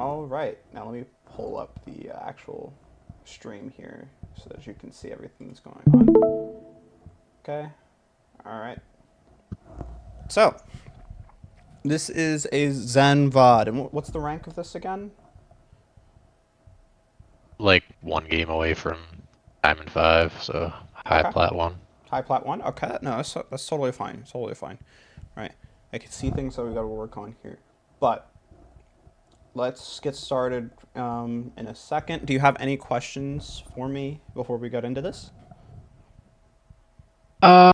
All right, now let me pull up the actual stream here so that you can see everything that's going on. Okay, all right. So, this is a Zen VOD. And what's the rank of this again? Like one game away from Diamond 5, so high Okay, plat one. high plat 1. Okay, no, that's totally fine. Totally fine. Right, I can see things that we got to work on here. But let's get started in a second. Do you have any questions for me before we get into this? Um,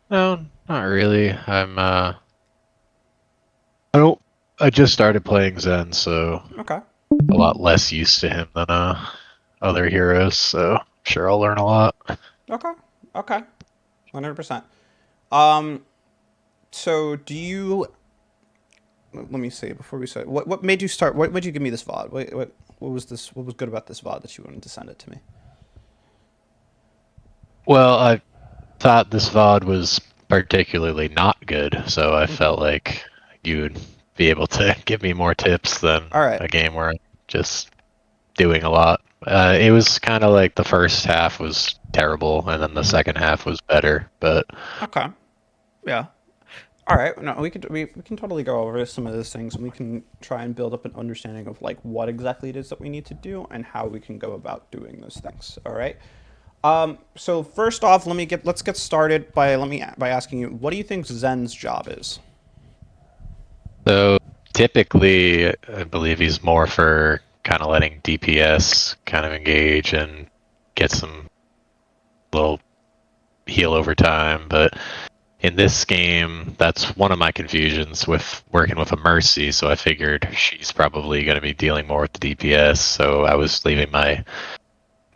no, not really. I don't. I just started playing Zen, so Okay. a lot less used to him than other heroes. So I'm sure I'll learn a lot. Okay. Okay. 100%. Um, so do you let me see before we start. What made you start? What made you give me this VOD? What was this? What was good about this VOD that you wanted to send it to me? Well, I thought this VOD was particularly not good, so I Mm-hmm. felt like you'd be able to give me more tips than All right. a game where I'm just doing a lot. It was kind of like the first half was terrible, and then the Mm-hmm. second half was better. But Okay. Yeah. All right. No, we can totally go over some of those things, and we can try and build up an understanding of like what exactly it is that we need to do and how we can go about doing those things. All right. So first off, let's get started by asking you, what do you think Zen's job is? so typically, I believe he's more for kind of letting DPS kind of engage and get some little heal over time. But in this game, that's one of my confusions with working with a Mercy. So I figured she's probably going to be dealing more with the DPS. So I was leaving my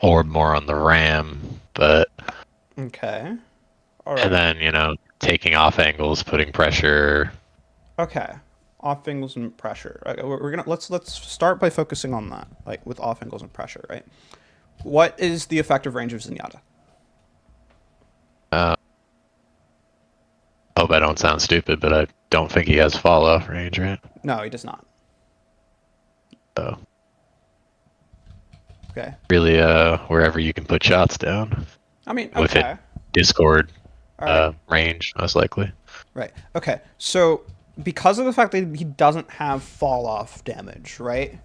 orb more on the RAM, but Okay. All and right. then taking off angles, putting pressure. Okay. Off angles and pressure. Okay, we're gonna let's start by focusing on that, like with off angles and pressure, right? What is the effective range of Zenyatta? Uh, Hope I don't sound stupid, but I don't think he has fall off range, right? No, he does not. So Okay. really, wherever you can put shots down I mean, within okay. Discord All right. range, most likely. Right. Okay. So because of the fact that he doesn't have fall off damage, right?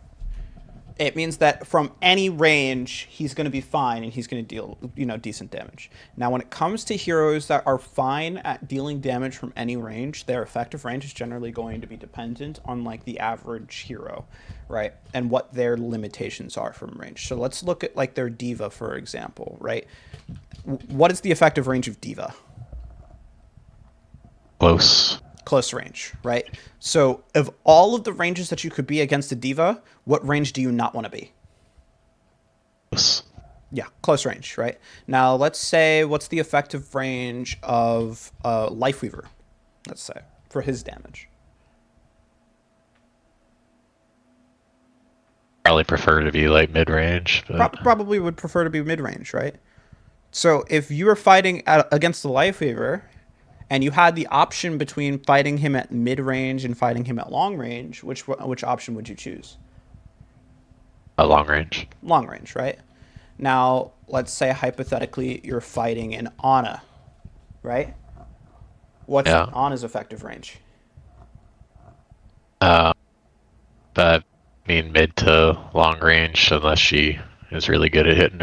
It means that from any range, he's going to be fine and he's going to deal, decent damage. Now, when it comes to heroes that are fine at dealing damage from any range, their effective range is generally going to be dependent on like the average hero, right? And what their limitations are from range. So let's look at like their diva, for example, right? What is the effective range of diva? Close. Close range, right? So, of all of the ranges that you could be against a diva, what range do you not want to be? Close. Yeah, close range, right? Now, let's say what's the effective range of Lifeweaver, let's say, for his damage? Probably prefer to be like mid range, but Probably would prefer to be mid range, right? So, if you were fighting against the Lifeweaver and you had the option between fighting him at mid range and fighting him at long range, which option would you choose? a long range. Long range, right? Now, let's say hypothetically you're fighting an Ana, right? What's Yeah. Ana's effective range? Uh, but I mean mid to long range, unless she is really good at hitting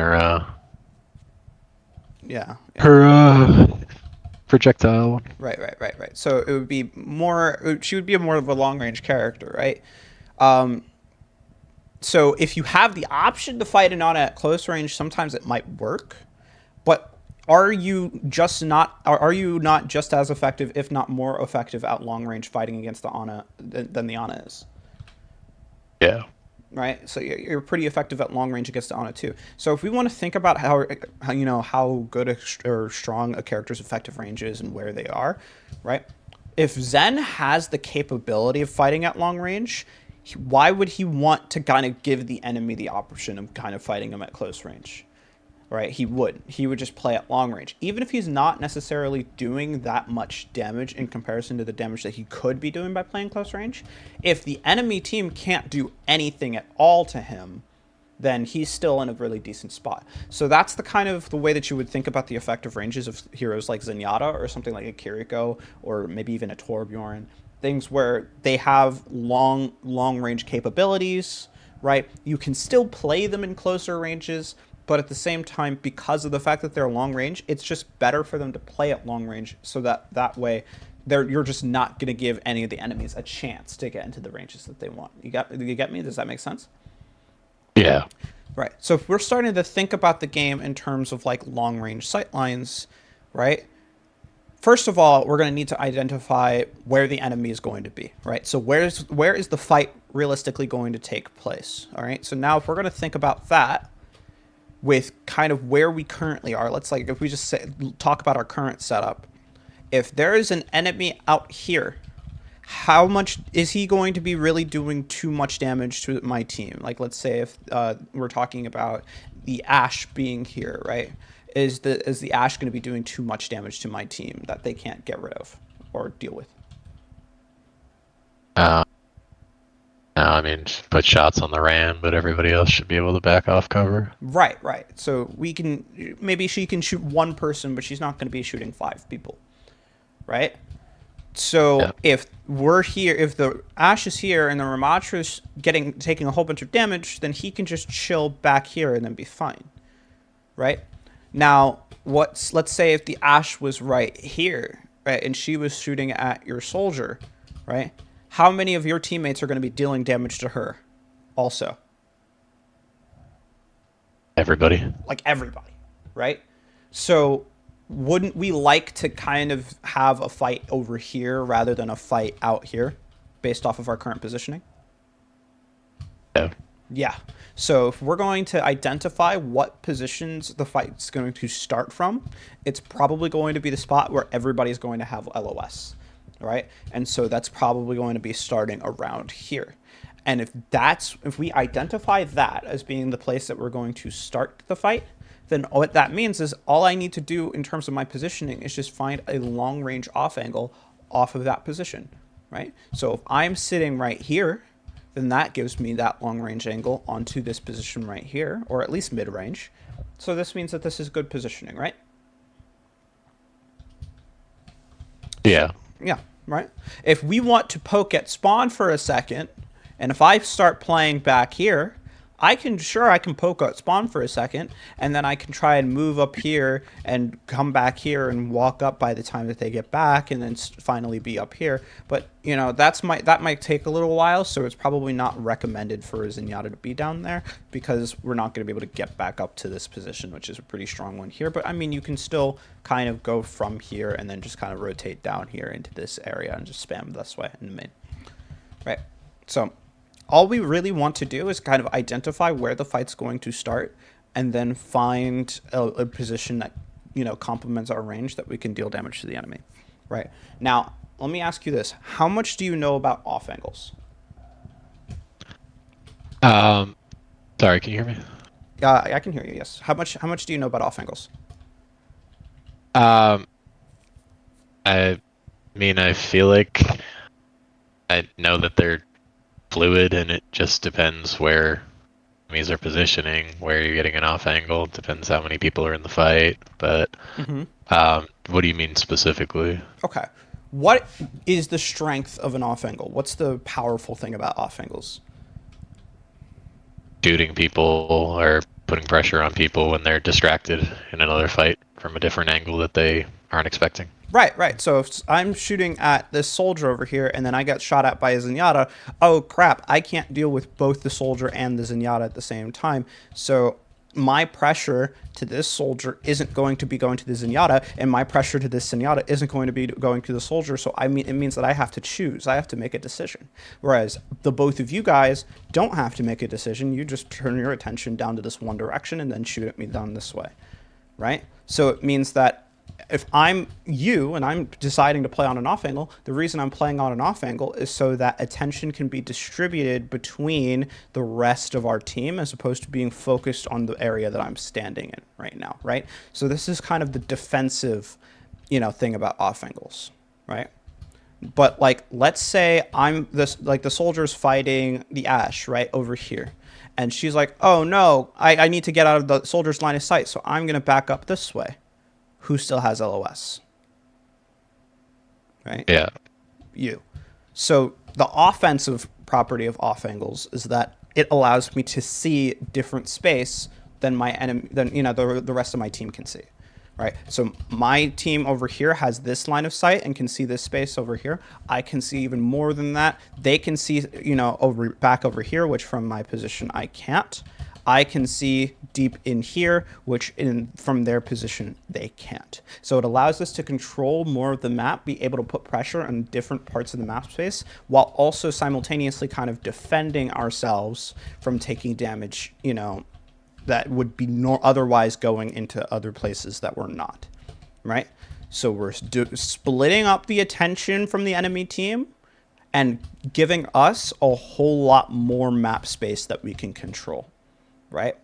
Yeah, yeah. her projectile one. Right. So it would be more. She would be more of a long range character, right? Um, so if you have the option to fight an Ana at close range, sometimes it might work. But are you not just as effective, if not more effective, at long range fighting against the Ana than the Ana is? Yeah. Right? So you're pretty effective at long range against the Ana too. So if we want to think about how good or strong a character's effective range is and where they are, right? If Zen has the capability of fighting at long range, why would he want to kind of give the enemy the option of kind of fighting him at close range? right? He would just play at long range, even if he's not necessarily doing that much damage in comparison to the damage that he could be doing by playing close range. If the enemy team can't do anything at all to him, then he's still in a really decent spot. So that's the kind of the way that you would think about the effective ranges of heroes like Zenyatta or something like a Kiriko or maybe even a Torbjorn. Things where they have long range capabilities, right? You can still play them in closer ranges, but at the same time, because of the fact that they're long range, it's just better for them to play at long range so that way you're just not going to give any of the enemies a chance to get into the ranges that they want. You get me? Does that make sense? Yeah. Right. So if we're starting to think about the game in terms of like long range sightlines, right? First of all, we're going to need to identify where the enemy is going to be, right? So where is the fight realistically going to take place? All right. So now if we're going to think about that with kind of where we currently are, let's like if we just talk about our current setup. If there is an enemy out here, how much is he going to be really doing too much damage to my team? Like, let's say if we're talking about the Ashe being here, right? Is the Ashe going to be doing too much damage to my team that they can't get rid of or deal with? No, I mean, put shots on the ram, but everybody else should be able to back off cover. Right, right. So maybe she can shoot one person, but she's not going to be shooting 5 people, right? So Yeah. if we're here, if the Ashe is here and the Ramatra's taking a whole bunch of damage, then he can just chill back here and then be fine, right? Now, let's say if the Ashe was right here, right, and she was shooting at your soldier, right? How many of your teammates are going to be dealing damage to her? Also, Everybody. like everybody, right? So wouldn't we like to kind of have a fight over here rather than a fight out here based off of our current positioning? Yeah. Yeah. So if we're going to identify what positions the fight's going to start from, it's probably going to be the spot where everybody's going to have LOS, right? And so that's probably going to be starting around here. And if we identify that as being the place that we're going to start the fight, then what that means is all I need to do in terms of my positioning is just find a long range off angle off of that position, right? So if I'm sitting right here, then that gives me that long range angle onto this position right here, or at least mid range. So this means that this is good positioning, right? Yeah. Yeah, right? If we want to poke at spawn for a second, and if I start playing back here, I can poke at spawn for a second, and then I can try and move up here and come back here and walk up by the time that they get back, and then finally be up here. But that might take a little while, so it's probably not recommended for Zenyatta to be down there because we're not going to be able to get back up to this position, which is a pretty strong one here. But I mean, you can still kind of go from here and then just kind of rotate down here into this area and just spam this way in the mid, right? So all we really want to do is kind of identify where the fight's going to start and then find a position that, complements our range that we can deal damage to the enemy, right? Now, let me ask you this. How much do you know about off angles? Sorry, can you hear me? I can hear you, yes. How much do you know about off angles? I mean, I feel like I know that they're fluid, and it just depends where enemies are positioning, where you're getting an off angle. It depends how many people are in the fight. But what do you mean specifically? Okay. What is the strength of an off angle? What's the powerful thing about off angles? Shooting people or putting pressure on people when they're distracted in another fight from a different angle that they aren't expecting. Right. So if I'm shooting at this soldier over here and then I get shot at by a Zenyatta, oh crap, I can't deal with both the soldier and the Zenyatta at the same time. So my pressure to this soldier isn't going to be going to the Zenyatta, and my pressure to this Zenyatta isn't going to be going to the soldier. So it means that I have to choose. I have to make a decision. Whereas the both of you guys don't have to make a decision. You just turn your attention down to this one direction and then shoot at me down this way, right? So it means that if I'm you and I'm deciding to play on an off angle, the reason I'm playing on an off angle is so that attention can be distributed between the rest of our team as opposed to being focused on the area that I'm standing in right now, right? So this is kind of the defensive, thing about off angles, right? But like, let's say I'm this, like the soldier's fighting the Ash right over here. And she's like, oh no, I need to get out of the soldier's line of sight. So I'm going to back up this way. Who still has LOS? Right? Yeah. You. So the offensive property of off angles is that it allows me to see different space than my enemy, than the rest of my team can see. Right? So my team over here has this line of sight and can see this space over here. I can see even more than that. They can see, back over here, which from my position I can't. I can see deep in here, which from their position they can't. So it allows us to control more of the map, be able to put pressure on different parts of the map space, while also simultaneously kind of defending ourselves from taking damage, that would be otherwise going into other places that we're not, right? So we're splitting up the attention from the enemy team and giving us a whole lot more map space that we can control, right?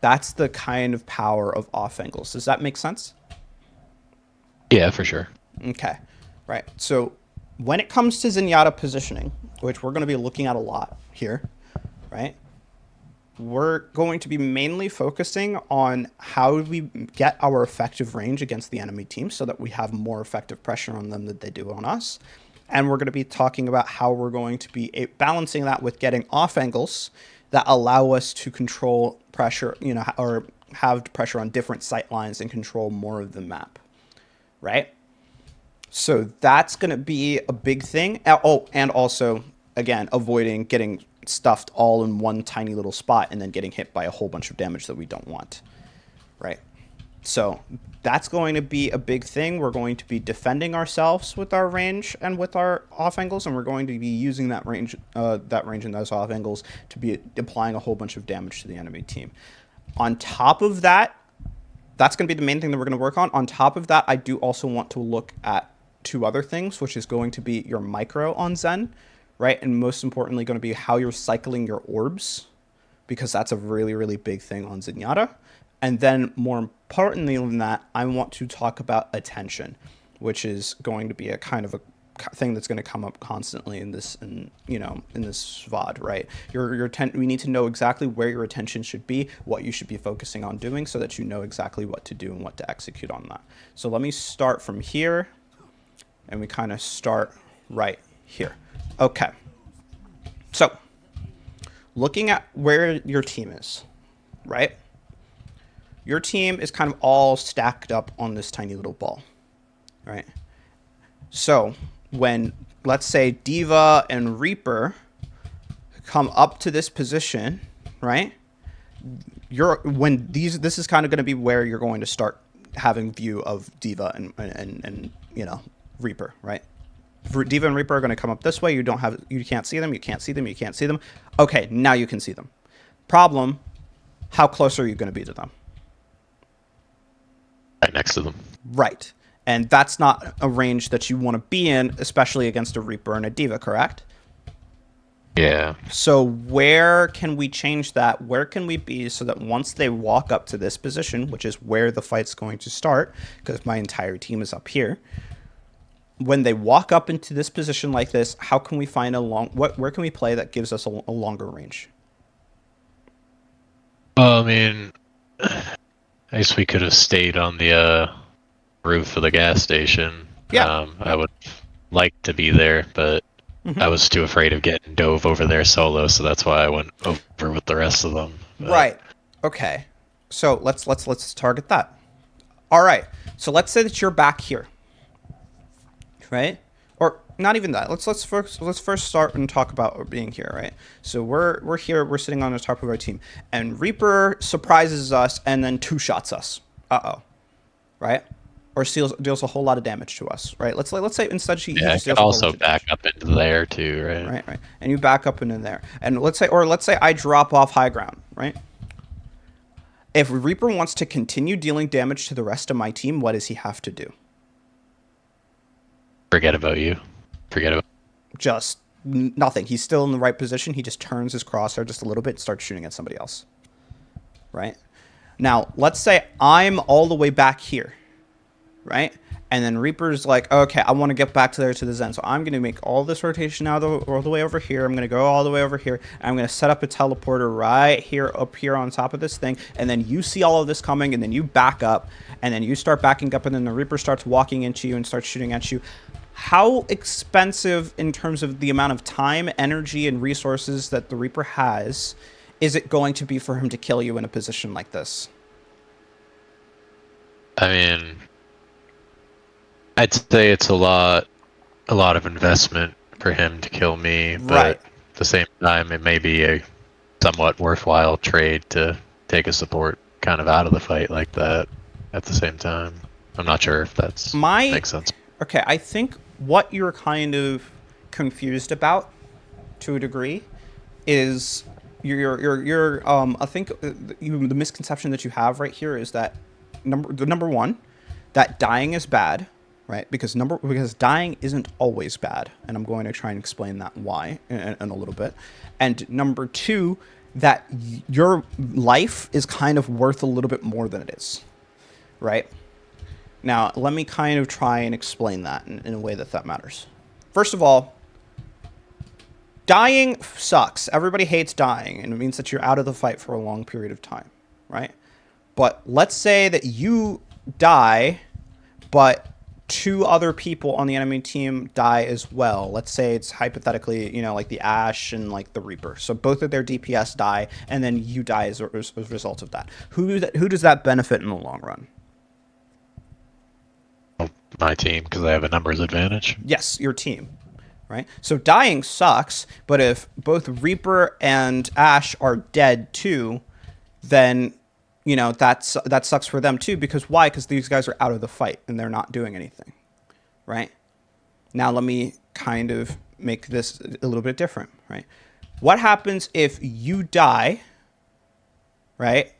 That's the kind of power of off angles. Does that make sense? Yeah, for sure. Okay, right. So when it comes to Zenyatta positioning, which we're going to be looking at a lot here, right? We're going to be mainly focusing on how we get our effective range against the enemy team so that we have more effective pressure on them than they do on us. And we're going to be talking about how we're going to be balancing that with getting off angles that allow us to control pressure, or have pressure on different sight lines and control more of the map, right? So that's going to be a big thing. Oh, and also, again, avoiding getting stuffed all in one tiny little spot and then getting hit by a whole bunch of damage that we don't want, right? So that's going to be a big thing. We're going to be defending ourselves with our range and with our off angles, and we're going to be using that range and those off angles to be applying a whole bunch of damage to the enemy team. On top of that, that's going to be the main thing that we're going to work on. On top of that, I do also want to look at two other things, which is going to be your micro on Zen, right? And most importantly, going to be how you're cycling your orbs, because that's a really, really big thing on Zenyatta. And then more importantly than that, I want to talk about attention, which is going to be a kind of a thing that's going to come up constantly in this, in this VOD, right? We need to know exactly where your attention should be, what you should be focusing on doing, so that you know exactly what to do and what to execute on that. So let me start from here, and we kind of start right here. Okay. So, looking at where your team is, right? Your team is kind of all stacked up on this tiny little ball, right? So, when, let's say, D.Va and Reaper come up to this position, right? This is kind of going to be where you're going to start having view of D.Va and Reaper, right? D.Va and Reaper are going to come up this way. You can't see them. You can't see them. You can't see them. Okay, now you can see them. Problem: how close are you going to be to them? Right next to them. Right, and that's not a range that you want to be in, especially against a Reaper and a D.Va, correct? Yeah. So where can we change that? Where can we be so that once they walk up to this position, which is where the fight's going to start, because my entire team is up here, when they walk up into this position like this, how can we find where can we play that gives us a longer range? Well, I mean, I guess we could have stayed on the roof of the gas station. Yeah. I would like to be there, but I was too afraid of getting dove over there solo, so that's why I went over with the rest of them. But... Right. Okay. So let's target that. All right. So let's say that you're back here. Right? Or not even that. Let's first start and talk about being here, right? So we're here, we're sitting on the top of our team, and Reaper surprises us and then two-shots us. Uh-oh. Right? Or deals a whole lot of damage to us, right? Let's say instead he just deals also back up into there too, right? Right. And you back up into there. And let's say I drop off high ground, right? If Reaper wants to continue dealing damage to the rest of my team, what does he have to do? Forget about you. Forget about. Just nothing. He's still in the right position. He just turns his crosshair just a little bit and starts shooting at somebody else. Right? Now, let's say I'm all the way back here. Right? And then Reaper's like, okay, I want to get back to there to the Zen. So I'm going to make all this rotation all the way over here. I'm going to go all the way over here. And I'm going to set up a teleporter right here, up here on top of this thing. And then you see all of this coming, and then you back up. And then you start backing up, and then the Reaper starts walking into you and starts shooting at you. How expensive in terms of the amount of time, energy, and resources that the Reaper has is it going to be for him to kill you in a position like this? I mean, I'd say it's a lot of investment for him to kill me, but Right. at the same time, it may be a somewhat worthwhile trade to take a support kind of out of the fight like that at the same time. I'm not sure if that's makes sense. Okay, I think what you're kind of confused about to a degree is I think the misconception that you have right here is that number one, that dying is bad, right? Because dying isn't always bad, and I'm going to try and explain that why in a little bit. And number two, that your life is kind of worth a little bit more than it is, right? Now, let me kind of try and explain that in a way that matters. First of all, dying sucks. Everybody hates dying, and it means that you're out of the fight for a long period of time, right? But let's say that you die, but two other people on the enemy team die as well. Let's say it's hypothetically, like the Ashe and like the Reaper. So both of their DPS die, and then you die as a result of that. Who does that benefit in the long run? My team, because I have a numbers advantage. Yes, your team. Right? So dying sucks, but if both Reaper and Ashe are dead too, then that sucks for them too, because why? Because these guys are out of the fight and they're not doing anything. Right? Now let me kind of make this a little bit different, right? What happens if you die, right?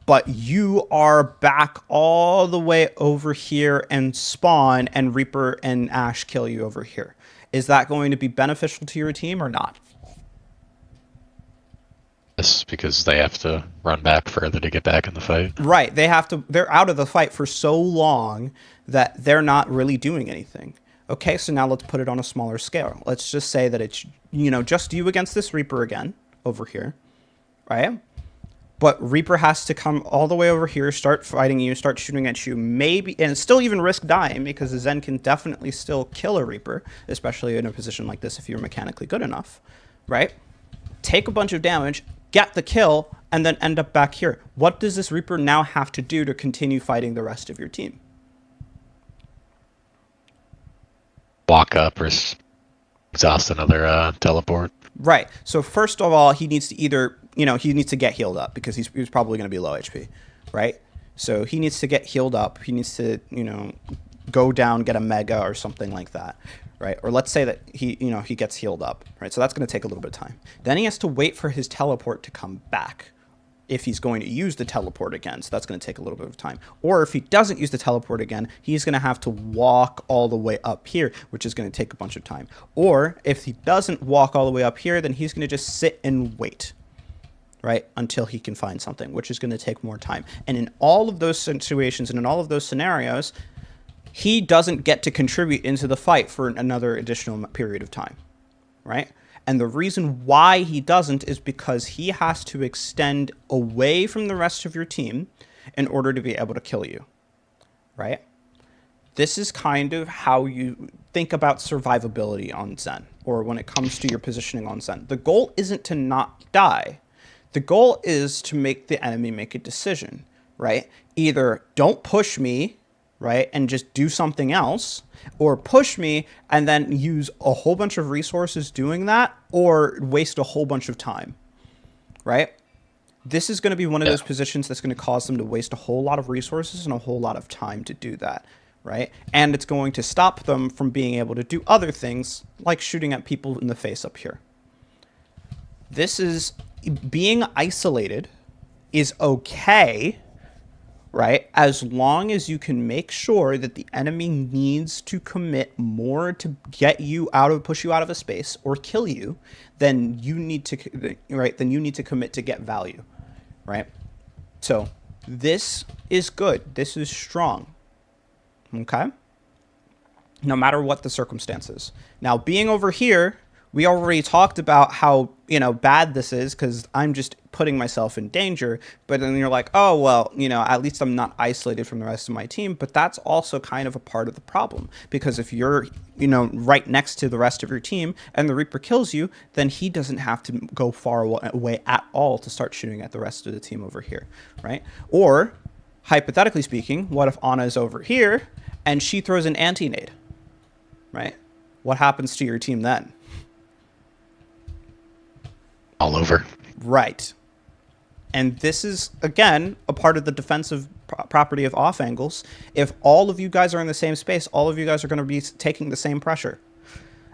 But you are back all the way over here and spawn, and Reaper and Ashe kill you over here. Is that going to be beneficial to your team or not? Yes, because they have to run back further to get back in the fight. Right. They're out of the fight for so long that they're not really doing anything. Okay, so now let's put it on a smaller scale. Let's just say that it's, just you against this Reaper again over here, right? But Reaper has to come all the way over here, start fighting you, start shooting at you, maybe, and still even risk dying, because the Zen can definitely still kill a Reaper, especially in a position like this if you're mechanically good enough, right? Take a bunch of damage, get the kill, and then end up back here. What does this Reaper now have to do to continue fighting the rest of your team? Walk up or exhaust another teleport. Right. So first of all, he needs to either, he needs to get healed up, because he's probably going to be low HP, right? So he needs to get healed up. He needs to, go down, get a mega or something like that, right? Or let's say that he gets healed up, right? So that's going to take a little bit of time. Then he has to wait for his teleport to come back, if he's going to use the teleport again. So that's going to take a little bit of time. Or if he doesn't use the teleport again, he's going to have to walk all the way up here, which is going to take a bunch of time. Or if he doesn't walk all the way up here, then he's going to just sit and wait, right, until he can find something, which is going to take more time. And in all of those situations and in all of those scenarios, he doesn't get to contribute into the fight for another additional period of time, right? And the reason why he doesn't is because he has to extend away from the rest of your team in order to be able to kill you, right? This is kind of how you think about survivability on Zen, or when it comes to your positioning on Zen. The goal isn't to not die. The goal is to make the enemy make a decision, right? Either don't push me, right, and just do something else, or push me and then use a whole bunch of resources doing that, or waste a whole bunch of time, right? This is going to be one of those positions that's going to cause them to waste a whole lot of resources and a whole lot of time to do that, right? And it's going to stop them from being able to do other things, like shooting at people in the face up here. This is being isolated is okay, right? As long as you can make sure that the enemy needs to commit more to get you out of, push you out of a space or kill you, then you need to, right? Then you need to commit to get value, right? So this is good. This is strong. Okay. No matter what the circumstances. Now, being over here, we already talked about how, bad this is because I'm just putting myself in danger. But then you're like, oh, well, at least I'm not isolated from the rest of my team. But that's also kind of a part of the problem, because if you're, right next to the rest of your team and the Reaper kills you, then he doesn't have to go far away at all to start shooting at the rest of the team over here, right? Or, hypothetically speaking, what if Ana is over here and she throws an anti-nade? Right? What happens to your team then? All over. Right. And this is, again, a part of the defensive property of off angles. If all of you guys are in the same space, all of you guys are going to be taking the same pressure.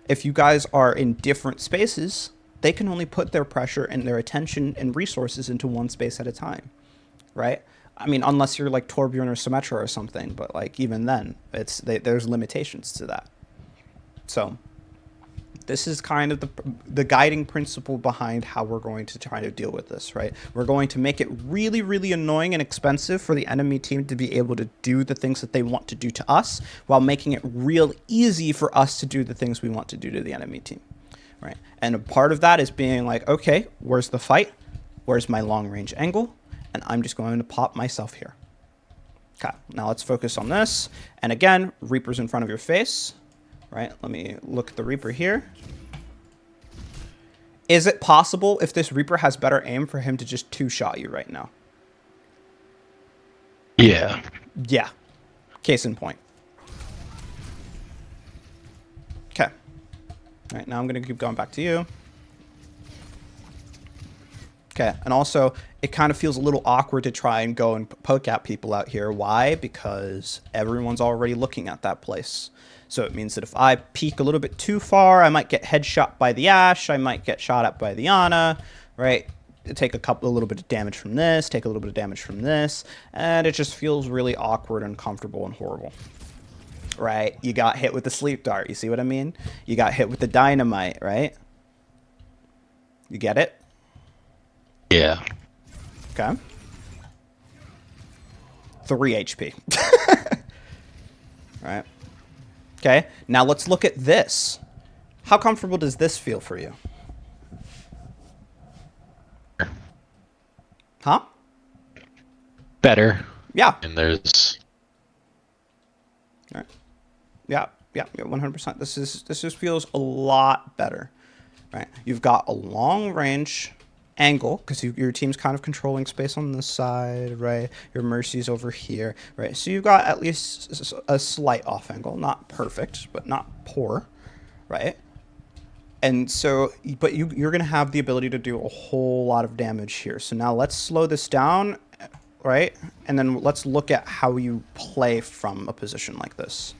If you guys are in different spaces, they can only put their pressure and their attention and resources into one space at a time. Right? I mean, unless you're like Torbjorn or Symmetra or something, but like even then, there's limitations to that. So this is kind of the guiding principle behind how we're going to try to deal with this, right? We're going to make it really, really annoying and expensive for the enemy team to be able to do the things that they want to do to us, while making it real easy for us to do the things we want to do to the enemy team, right? And a part of that is being like, okay, where's the fight? Where's my long range angle? And I'm just going to pop myself here. Okay, now let's focus on this. And again, Reaper's in front of your face. Right, let me look at the Reaper here. Is it possible, if this Reaper has better aim, for him to just two-shot you right now? Yeah. Yeah. Case in point. Okay. All right, now I'm going to keep going back to you. Okay, and also, it kind of feels a little awkward to try and go and poke at people out here. Why? Because everyone's already looking at that place. So it means that if I peek a little bit too far, I might get headshot by the Ashe, I might get shot at by the Ana, right? Take a little bit of damage from this, take a little bit of damage from this, and it just feels really awkward, uncomfortable, and horrible. Right? You got hit with the sleep dart, you see what I mean? You got hit with the dynamite, right? You get it? Yeah. Okay. 3 HP. Right? Okay, now let's look at this. How comfortable does this feel for you? Huh? Better. Yeah. And there's... All right. Yeah, 100%. This just feels a lot better, right? You've got a long range angle, because your team's kind of controlling space on this side, right? Your Mercy's over here, right? So you've got at least a slight off angle, not perfect, but not poor, right? And so, but you're going to have the ability to do a whole lot of damage here. So now let's slow this down, right? And then let's look at how you play from a position like this.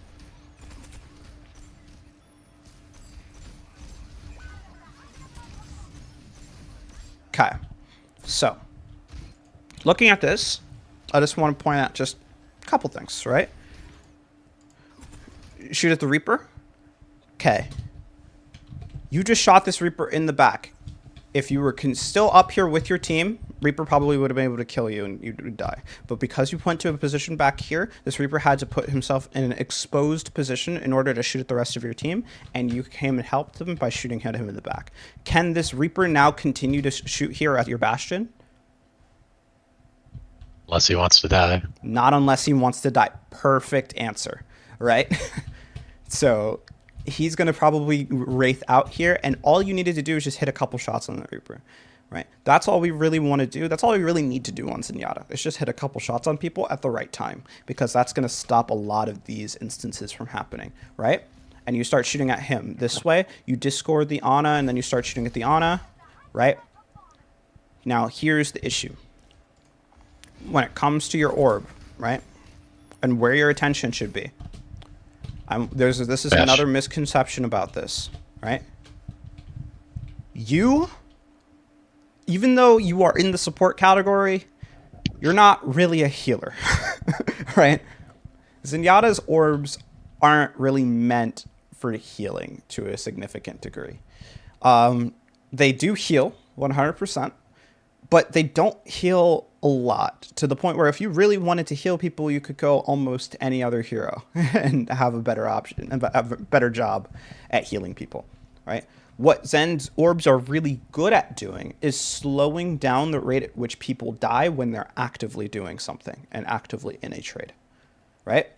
Okay, so looking at this, I just want to point out just a couple things, right? Shoot at the Reaper. Okay. You just shot this Reaper in the back. If you were still up here with your team, Reaper probably would have been able to kill you and you would die. But because you went to a position back here, this Reaper had to put himself in an exposed position in order to shoot at the rest of your team, and you came and helped him by shooting at him in the back. Can this Reaper now continue to shoot here at your Bastion? Unless he wants to die. Not unless he wants to die. Perfect answer, right? So he's going to probably Wraith out here, and all you needed to do is just hit a couple shots on the Reaper, right? That's all we really want to do. That's all we really need to do on Zenyatta. It's just hit a couple shots on people at the right time, because that's going to stop a lot of these instances from happening, right? And you start shooting at him this way. You discord the Ana, and then you start shooting at the Ana, right? Now, here's the issue. When it comes to your orb, right, and where your attention should be, this is another misconception about this, right? You, even though you are in the support category, you're not really a healer, right? Zenyatta's orbs aren't really meant for healing to a significant degree. They do heal 100%, but they don't heal a lot, to the point where if you really wanted to heal people, you could go almost any other hero and have a better option and have a better job at healing people, right? What Zen's orbs are really good at doing is slowing down the rate at which people die when they're actively doing something and actively in a trade, right?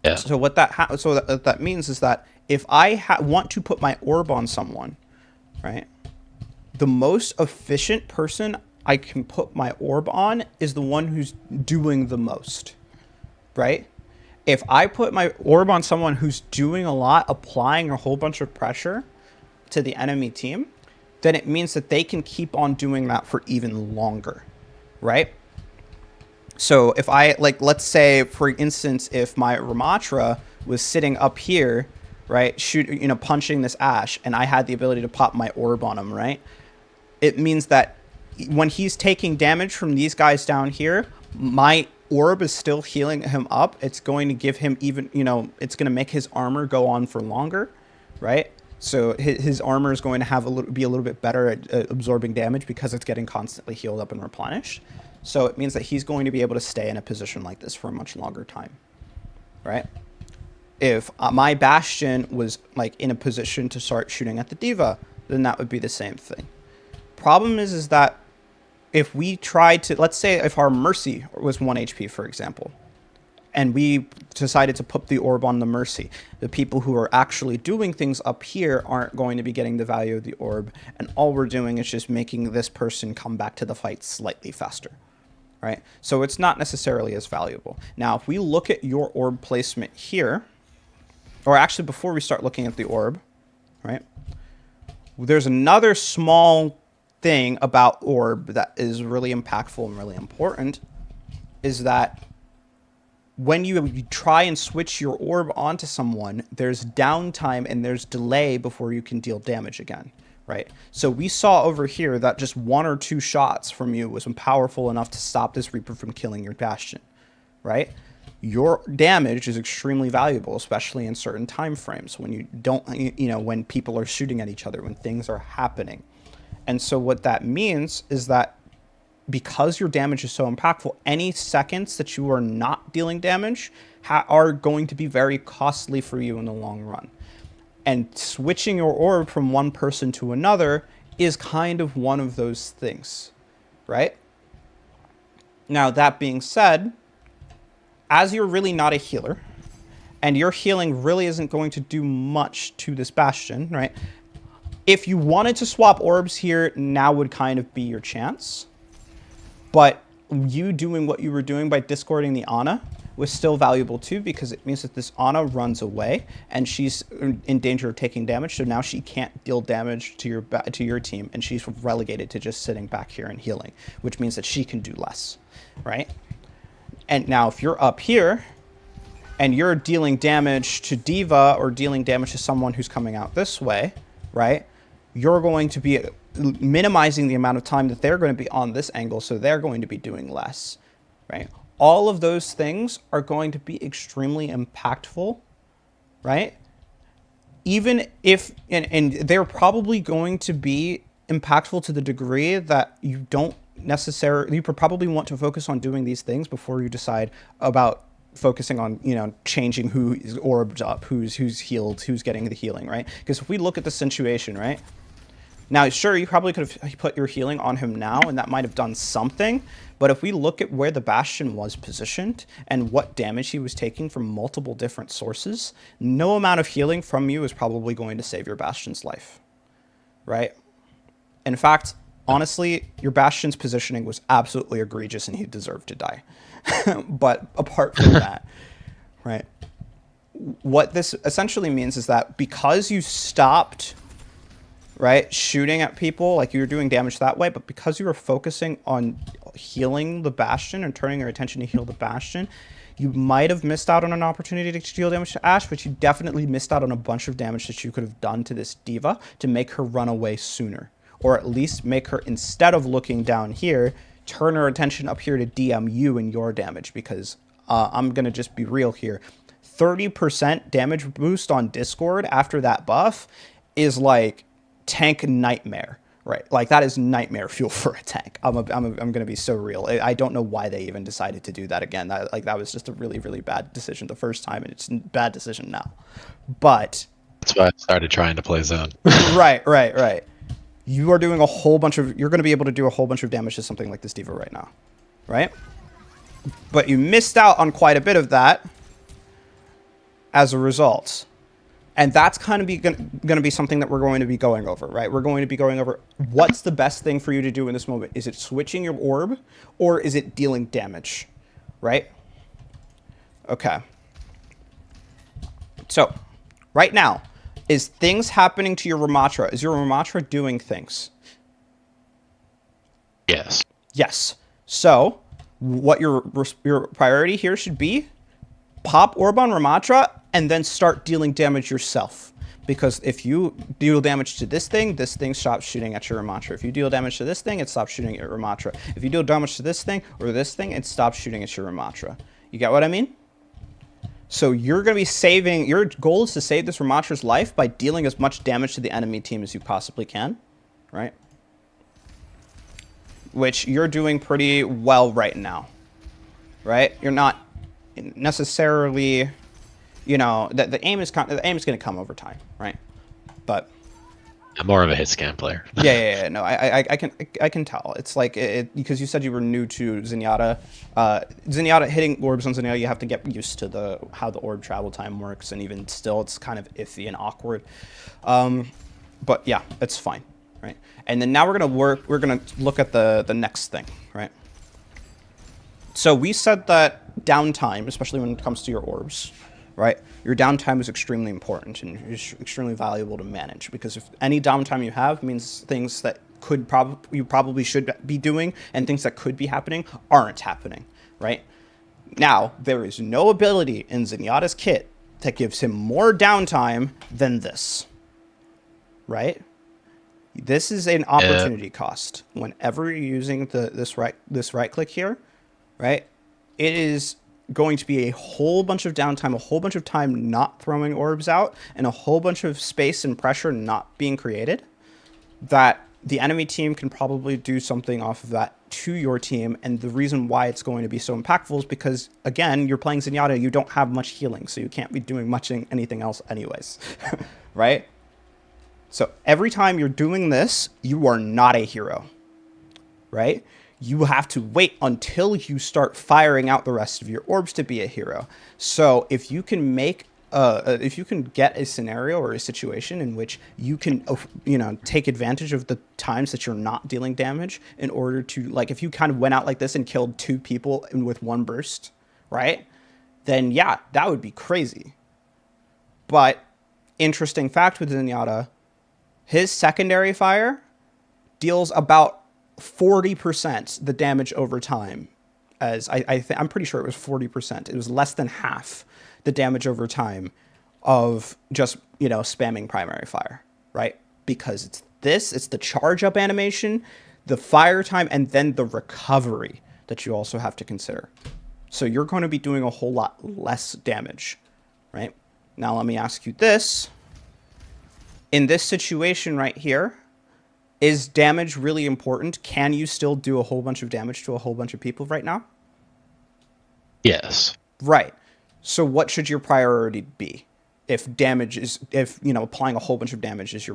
Yeah. So what that means is that if I want to put my orb on someone, right, the most efficient person I can put my orb on is the one who's doing the most, right? If I put my orb on someone who's doing a lot, applying a whole bunch of pressure to the enemy team, then it means that they can keep on doing that for even longer, right? So if I, like, let's say, for instance, if my Ramatra was sitting up here, right, punching this Ashe, and I had the ability to pop my orb on him, right? It means that when he's taking damage from these guys down here, my orb is still healing him up. It's going to give him even, it's going to make his armor go on for longer, right? So his armor is going to be a little bit better at absorbing damage because it's getting constantly healed up and replenished. So it means that he's going to be able to stay in a position like this for a much longer time, right? If my Bastion was like in a position to start shooting at the D.Va, then that would be the same thing. Problem is that if we tried to, let's say if our Mercy was 1 HP, for example, and we decided to put the orb on the Mercy, the people who are actually doing things up here aren't going to be getting the value of the orb, and all we're doing is just making this person come back to the fight slightly faster, right? So it's not necessarily as valuable. Now, if we look at your orb placement here, or actually before we start looking at the orb, right, there's another small thing about orb that is really impactful and really important, is that when you try and switch your orb onto someone, there's downtime and there's delay before you can deal damage again, right? So we saw over here that just 1 or 2 shots from you was powerful enough to stop this Reaper from killing your Bastion, right? Your damage is extremely valuable, especially in certain time frames when you don't, when people are shooting at each other, when things are happening. And so what that means is that because your damage is so impactful, any seconds that you are not dealing damage are going to be very costly for you in the long run. And switching your orb from one person to another is kind of one of those things, right? Now, that being said, as you're really not a healer, and your healing really isn't going to do much to this Bastion, right? If you wanted to swap orbs here, now would kind of be your chance. But you doing what you were doing by discording the Ana was still valuable too, because it means that this Ana runs away and she's in danger of taking damage. So now she can't deal damage to your team, and she's relegated to just sitting back here and healing, which means that she can do less, right? And now if you're up here and you're dealing damage to D.Va or dealing damage to someone who's coming out this way, right? You're going to be minimizing the amount of time that they're going to be on this angle, so they're going to be doing less, right? All of those things are going to be extremely impactful, right? Even if, and they're probably going to be impactful to the degree that you don't necessarily, you probably want to focus on doing these things before you decide about focusing on, changing who is orbed up, who's healed, who's getting the healing, right? Because if we look at the situation, right? Now, sure, you probably could have put your healing on him now, and that might have done something. But if we look at where the Bastion was positioned and what damage he was taking from multiple different sources, no amount of healing from you is probably going to save your Bastion's life, right? In fact, honestly, your Bastion's positioning was absolutely egregious, and he deserved to die. But apart from that, right, what this essentially means is that because you stopped, right, shooting at people, like you were doing damage that way, but because you were focusing on healing the Bastion and turning your attention to heal the Bastion, you might have missed out on an opportunity to deal damage to Ashe, but you definitely missed out on a bunch of damage that you could have done to this D.Va to make her run away sooner. Or at least make her, instead of looking down here, turn our attention up here to DM you and your damage, because I'm going to just be real here. 30% damage boost on Discord after that buff is like tank nightmare, right? Like that is nightmare fuel for a tank. I'm going to be so real. I don't know why they even decided to do that again. That was just a really, really bad decision the first time, and it's a bad decision now. But That's why I started trying to play Zone. right. You are doing a whole bunch of, you're going to be able to do a whole bunch of damage to something like this D.Va right now, right? But you missed out on quite a bit of that as a result. And that's kind of going to be something that we're going to be going over, right? We're going to be going over what's the best thing for you to do in this moment. Is it switching your orb, or is it dealing damage, right? Okay. So, right now, is things happening to your Ramatra? Is your Ramatra doing things? Yes. Yes. So, what your priority here should be, pop orb on Ramatra and then start dealing damage yourself. Because if you deal damage to this thing stops shooting at your Ramatra. If you deal damage to this thing, it stops shooting at your Ramatra. If you deal damage to this thing or this thing, it stops shooting at your Ramatra. You get what I mean? So you're going to be saving, your goal is to save this Ramatra's life by dealing as much damage to the enemy team as you possibly can, right? Which you're doing pretty well right now, right? You're not necessarily, you know, the aim is going to come over time, right? But I'm more of a hit scan player. yeah. No, I can tell. It's like because you said you were new to Zenyatta. Zenyatta, hitting orbs on Zenyatta, you have to get used to how the orb travel time works, and even still, it's kind of iffy and awkward. But yeah, it's fine, right? And then now we're gonna look at the next thing, right? So we said that downtime, especially when it comes to your orbs, right? Your downtime is extremely important and is extremely valuable to manage, because if any downtime you have means things that you probably should be doing and things that could be happening aren't happening, right? Now, there is no ability in Zenyatta's kit that gives him more downtime than this, right? This is an opportunity cost. Whenever you're using this right click here, right? It is going to be a whole bunch of downtime, a whole bunch of time not throwing orbs out, and a whole bunch of space and pressure not being created, that the enemy team can probably do something off of that to your team. And the reason why it's going to be so impactful is because, again, you're playing Zenyatta, you don't have much healing, so you can't be doing much anything else anyways, right? So every time you're doing this, you are not a hero, right? You have to wait until you start firing out the rest of your orbs to be a hero. So if you can get a scenario or a situation in which you can, take advantage of the times that you're not dealing damage in order to, like, if you kind of went out like this and killed 2 people with 1 burst, right? Then yeah, that would be crazy. But interesting fact with Zenyatta, his secondary fire deals about 40% the damage over time. As I'm pretty sure it was 40%. It was less than half the damage over time of just, spamming primary fire, right? Because it's the charge up animation, the fire time, and then the recovery that you also have to consider. So you're going to be doing a whole lot less damage, right? Now let me ask you this. In this situation right here, is damage really important? Can you still do a whole bunch of damage to a whole bunch of people right now? Yes. Right. So what should your priority be? If applying a whole bunch of damage is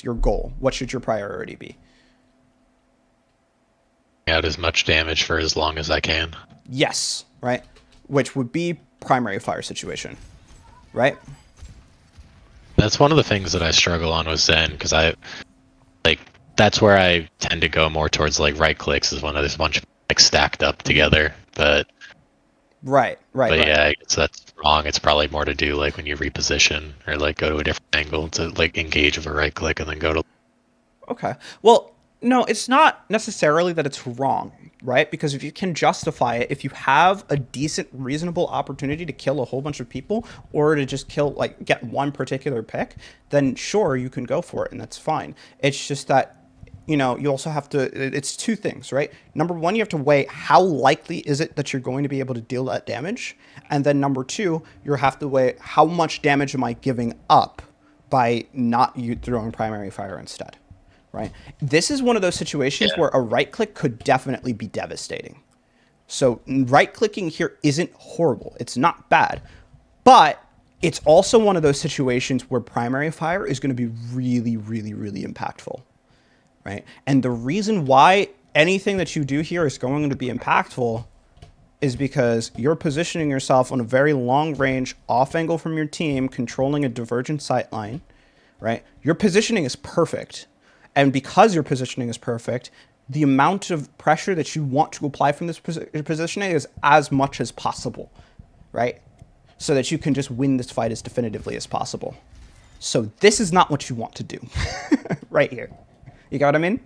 your goal, what should your priority be? Out as much damage for as long as I can. Yes, right? Which would be primary fire situation, right? That's one of the things that I struggle on with Zen, because that's where I tend to go more towards right clicks, is when there's a bunch of stacked up together. But right. Yeah, I guess that's wrong. It's probably more to do when you reposition or go to a different angle to engage with a right click and then go to. Okay. Well, no, it's not necessarily that it's wrong, right? Because if you can justify it, if you have a decent, reasonable opportunity to kill a whole bunch of people or to just get one particular pick, then sure, you can go for it, and that's fine. It's just that you know, you also have to, it's two things, right? Number one, you have to weigh how likely is it that you're going to be able to deal that damage. And then number two, you have to weigh how much damage am I giving up by not you throwing primary fire instead, right? This is one of those situations Yeah. where a right click could definitely be devastating. So right clicking here isn't horrible. It's not bad, but it's also one of those situations where primary fire is going to be really, really, really impactful, right? And the reason why anything that you do here is going to be impactful is because you're positioning yourself on a very long range off angle from your team, controlling a divergent sight line, right? Your positioning is perfect. And because your positioning is perfect, the amount of pressure that you want to apply from this positioning is as much as possible, right? So that you can just win this fight as definitively as possible. So this is not what you want to do right here. You got what I mean?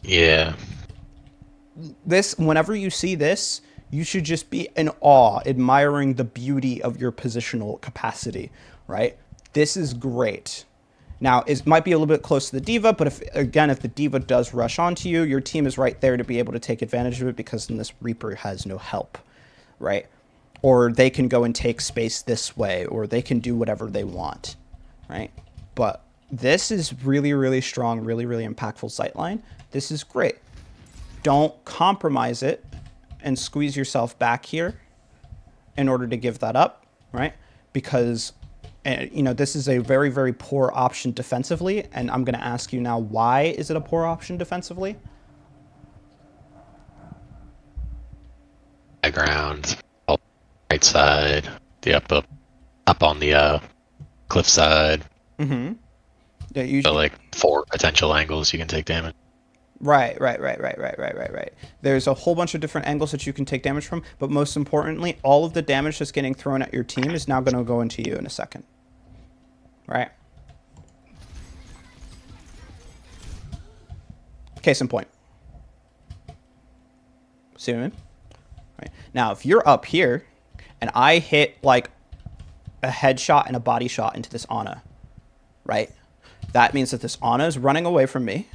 Yeah. This, whenever you see this, you should just be in awe, admiring the beauty of your positional capacity, right? This is great. Now, it might be a little bit close to the diva, but if the diva does rush onto you, your team is right there to be able to take advantage of it because then this Reaper has no help, right? Or they can go and take space this way, or they can do whatever they want, right? But this is really, really strong, really, really impactful sightline. This is great. Don't compromise it and squeeze yourself back here in order to give that up, right? Because, you know, this is a very, very poor option defensively, and I'm going to ask you now, why is it a poor option defensively? High ground, right side, the up on the cliff side. Yeah, So like 4 potential angles you can take damage. Right. There's a whole bunch of different angles that you can take damage from, but most importantly, all of the damage that's getting thrown at your team is now going to go into you in a second. Right? Case in point. See what I mean? Right. Now, if you're up here and I hit like a headshot and a body shot into this Ana, right? That means that this Ana is running away from me,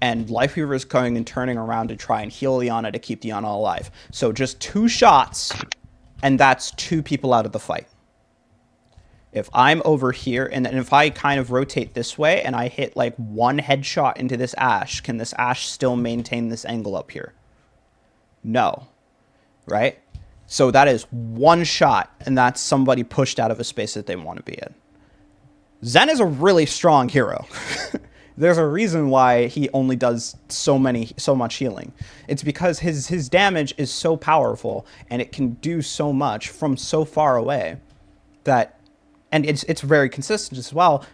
and Lifeweaver is going and turning around to try and heal the Ana to keep the Ana alive. So just 2 shots, and that's 2 people out of the fight. If I'm over here, and then if I kind of rotate this way, and I hit like 1 headshot into this Ashe, can this Ashe still maintain this angle up here? No. Right? So that is 1 shot, and that's somebody pushed out of a space that they want to be in. Zen is a really strong hero. There's a reason why he only does so much healing. It's because his damage is so powerful and it can do so much from so far away that, and it's very consistent as well.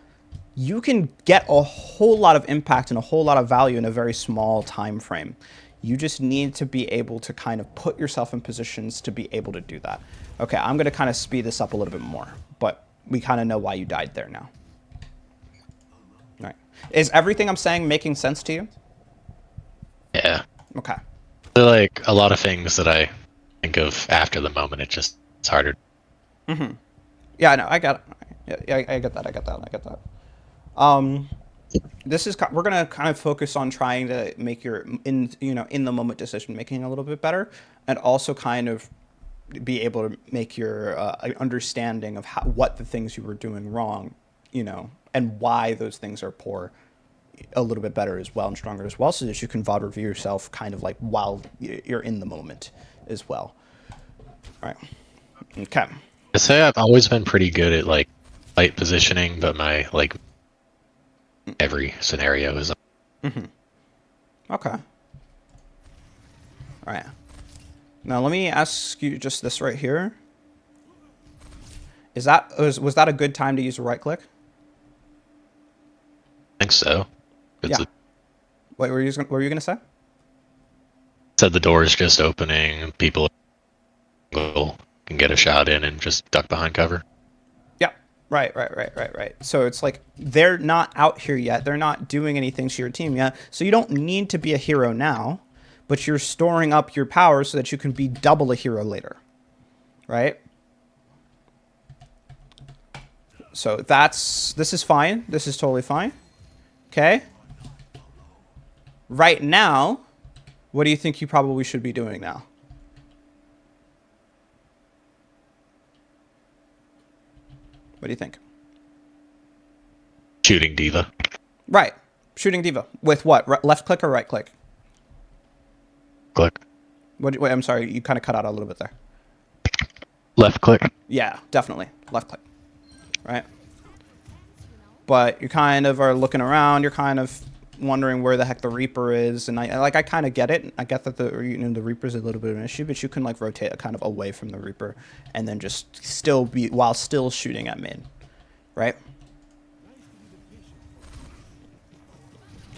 You can get a whole lot of impact and a whole lot of value in a very small time frame. You just need to be able to kind of put yourself in positions to be able to do that. Okay, I'm going to kind of speed this up a little bit more, but we kind of know why you died there now. All right. Is everything I'm saying making sense to you? Yeah. Okay. They're like a lot of things that I think of after the moment. It's harder. Yeah, I know. I got it. Yeah, I get that. This is we're gonna kind of focus on trying to make your in the moment decision making a little bit better, and also kind of be able to make your understanding of what the things you were doing wrong, and why those things are poor, a little bit better as well and stronger as well, so that you can VOD review yourself kind of like while you're in the moment as well. All right. Okay. I say I've always been pretty good at like light positioning, but my like every scenario is. Okay. All right. Now let me ask you just this right here. Was that a good time to use a right click? I think so. Yeah. What were you gonna say? Said the door is just opening. People can get a shot in and just duck behind cover. Yeah. Right. So it's like they're not out here yet. They're not doing anything to your team yet. So you don't need to be a hero now, but you're storing up your power so that you can be double a hero later. Right? So this is fine. This is totally fine. Okay? Right now, what do you think you probably should be doing now? What do you think? Shooting diva. Right. Shooting diva. With what? Left click or right click? Click. Wait, I'm sorry. You kind of cut out a little bit there. Left click. Yeah, definitely. Left click. Right? But you kind of are looking around. You're kind of wondering where the heck the Reaper is. And I kind of get it. I get that the Reaper's a little bit of an issue, but you can like rotate kind of away from the Reaper and then just still be, while still shooting at main. Right?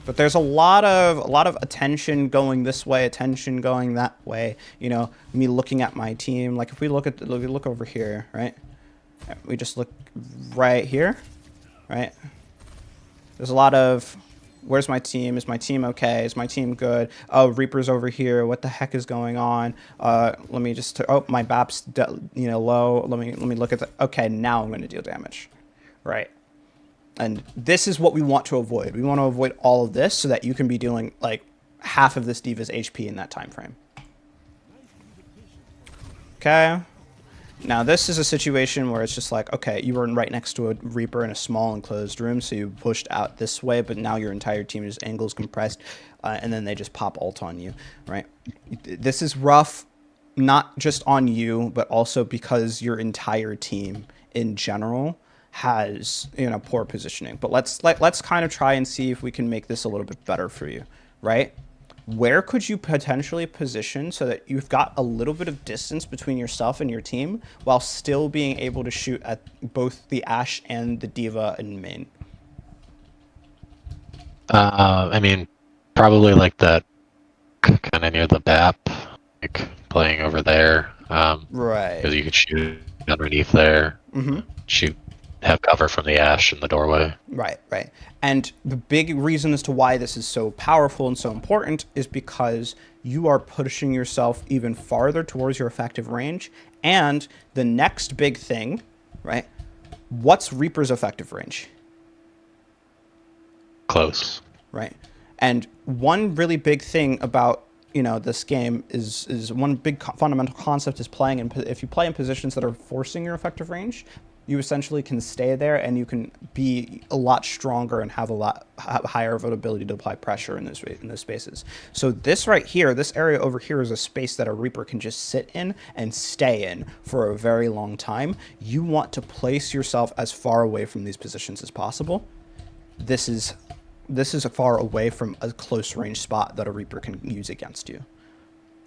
But there's a lot of attention going this way, attention going that way. You know, me looking at my team. Like if we look over here, right? We just look right here, right? There's a lot of, where's my team? Is my team okay? Is my team good? Oh, Reaper's over here. What the heck is going on? Let me just. Oh, my BAP's low. Let me look at the. Okay, now I'm going to deal damage, right? And this is what we want to avoid. We want to avoid all of this so that you can be dealing like half of this diva's HP in that time frame. Okay. Now this is a situation where it's just like, okay, you were right next to a Reaper in a small enclosed room, so you pushed out this way, but now your entire team is angles compressed, and then they just pop ult on you, right? This is rough, not just on you, but also because your entire team in general has poor positioning. But let's kind of try and see if we can make this a little bit better for you, right? Where could you potentially position so that you've got a little bit of distance between yourself and your team while still being able to shoot at both the Ashe and the Diva in main? I mean, probably like that, kind of near the BAP, like playing over there. Right. Because you could shoot underneath there. Shoot, have cover from the Ashe in the doorway. Right, right. And the big reason as to why this is so powerful and so important is because you are pushing yourself even farther towards your effective range. And the next big thing, right? What's Reaper's effective range? Close. Right. And one really big thing about this game is one big fundamental concept is playing in, if you play in positions that are forcing your effective range, you essentially can stay there and you can be a lot stronger and have a lot higher of an ability to apply pressure in those spaces. So this right here, this area over here is a space that a Reaper can just sit in and stay in for a very long time. You want to place yourself as far away from these positions as possible. This is far away from a close range spot that a Reaper can use against you,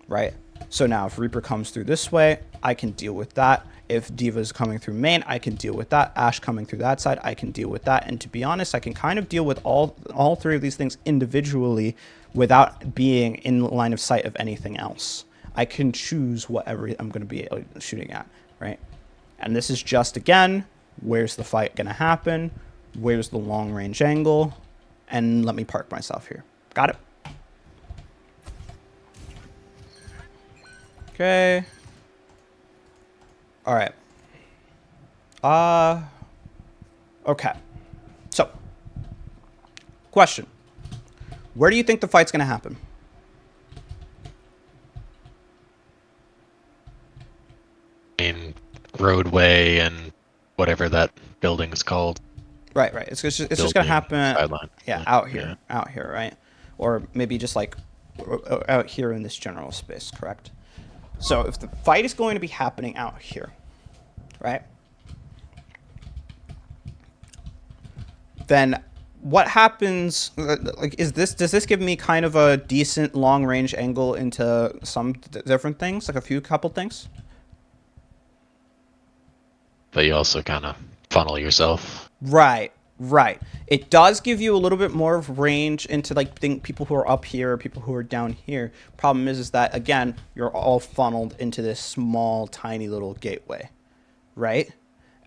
right? So now if Reaper comes through this way, I can deal with that. If Diva's coming through main, I can deal with that. Ashe coming through that side, I can deal with that. And to be honest, I can kind of deal with all three of these things individually without being in line of sight of anything else. I can choose whatever I'm going to be shooting at, right? And this is just, again, where's the fight going to happen? Where's the long range angle? And let me park myself here. Got it? Okay. All right. Okay. So, question. Where do you think the fight's going to happen? In roadway and whatever that building is called. Right, right. It's just going to happen. Sideline. Yeah, out here. Yeah. Out here, right? Or maybe just like out here in this general space, correct? So if the fight is going to be happening out here, right? Then what happens, like, does this give me kind of a decent long range angle into some different things, like a couple things? But you also kind of funnel yourself. Right, right. It does give you a little bit more of range into like people who are up here, people who are down here. Problem is that, again, you're all funneled into this small, tiny little gateway, right?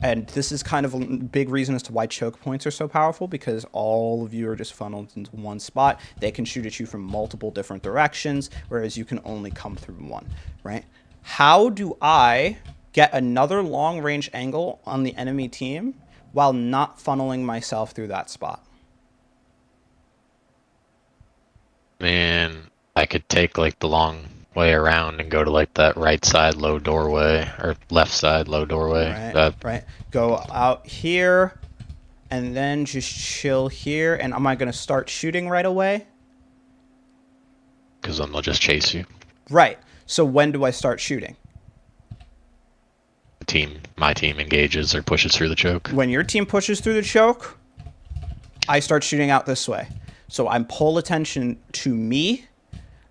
And this is kind of a big reason as to why choke points are so powerful, because all of you are just funneled into one spot. They can shoot at you from multiple different directions, whereas you can only come through one, right? How do I get another long range angle on the enemy team while not funneling myself through that spot? Man, I could take like the long way around and go to like that right side low doorway or left side low doorway. Right, That right. Go out here, and then just chill here. And am I gonna start shooting right away? because then they'll just chase you. Right. So when do I start shooting? My team engages or pushes through the choke. When your team pushes through the choke, I start shooting out this way. So I'm pull attention to me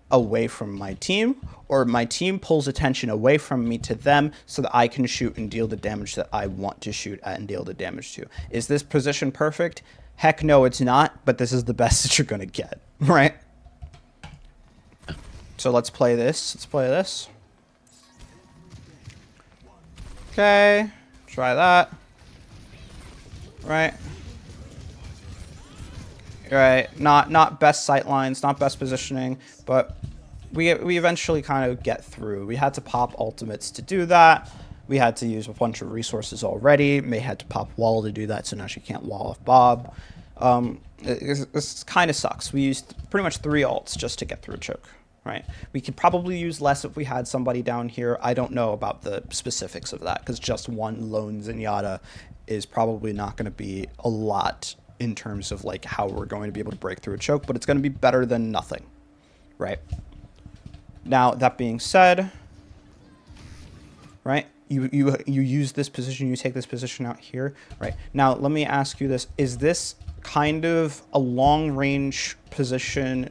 away from my team, or my team pulls attention away from me to them so that I can shoot and deal the damage that I want to shoot at and deal the damage to. Is this position perfect? Heck no, it's not, but this is the best that you're going to get, right? So let's play this. Let's play this. Okay, try that. Right. Right. Not best sight lines, not best positioning, but we eventually kind of get through. We had to pop ultimates to do that. We had to use a bunch of resources already. May had to pop wall to do that, so now she can't wall off Bob. This kind of sucks. We used pretty much 3 ults just to get through a choke. Right. We could probably use less if we had somebody down here. I don't know about the specifics of that because just one lone Zenyatta is probably not going to be a lot in terms of like how we're going to be able to break through a choke, but it's going to be better than nothing. Right. Now, that being said, right, you use this position, you take this position out here, right? Now, let me ask you this. Is this kind of a long-range position,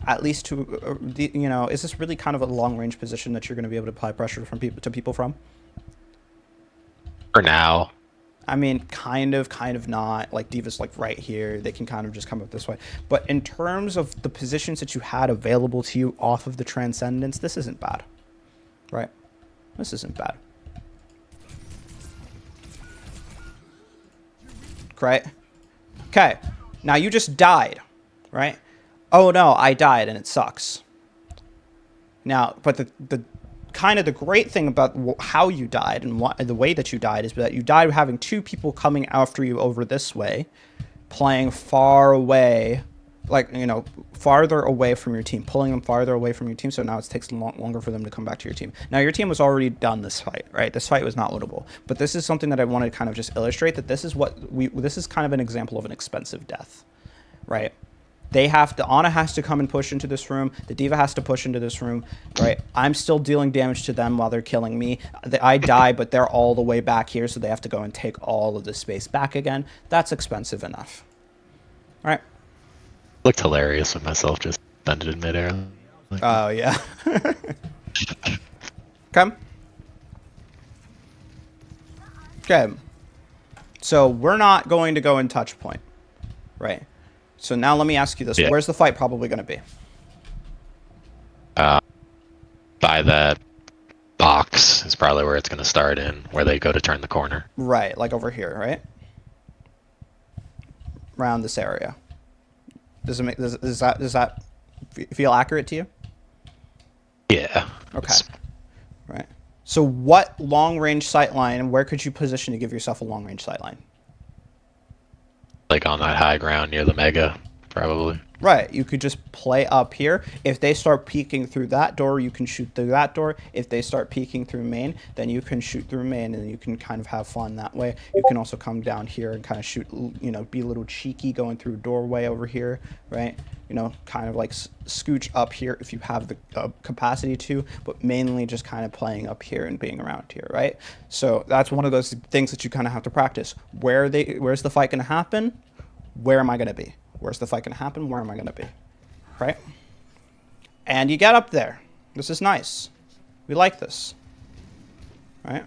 at least to, you know, is this really kind of a long-range position that you're going to be able to apply pressure from people from? For now. I mean, kind of not. Like, D.Va's, like, right here. They can kind of just come up this way. But in terms of the positions that you had available to you off of the Transcendence, this isn't bad. Right? This isn't bad. Right? Okay. Now, you just died. Right? Oh, no, I died, and it sucks. Now, but the kind of the great thing about how you died and the way that you died is that you died having 2 people coming after you over this way, playing far away, like, you know, farther away from your team, pulling them farther away from your team. So now it takes longer for them to come back to your team. Now, your team was already done this fight, right? This fight was not winnable. But this is something that I want to kind of just illustrate that this is this is kind of an example of an expensive death, right? They have to, Ana has to come and push into this room. The D.Va has to push into this room, right? I'm still dealing damage to them while they're killing me. I die, but they're all the way back here, so they have to go and take all of the space back again. That's expensive enough. All right. Looked hilarious with myself just bended in midair. Like, oh, yeah. Come. Okay. So we're not going to go in touch point, right? So now let me ask you this. Yeah. Where's the fight probably going to be? By that box is probably where it's going to start in, where they go to turn the corner. Right, like over here, right? Around this area. Does that feel accurate to you? Yeah. Okay. Right. So what long-range sightline, and where could you position to give yourself a long-range sightline? Like on that high ground near the mega, probably. Right. You could just play up here. If they start peeking through that door, you can shoot through that door. If they start peeking through main, then you can shoot through main, and you can kind of have fun that way. You can also come down here and kind of shoot, you know, be a little cheeky going through doorway over here, right? You know, kind of like scooch up here if you have the capacity to, but mainly just kind of playing up here and being around here, right? So that's one of those things that you kind of have to practice. Where's the fight going to happen? Where am I going to be? Where's the fight going to happen? Where am I going to be? Right? And you get up there. This is nice. We like this. Right?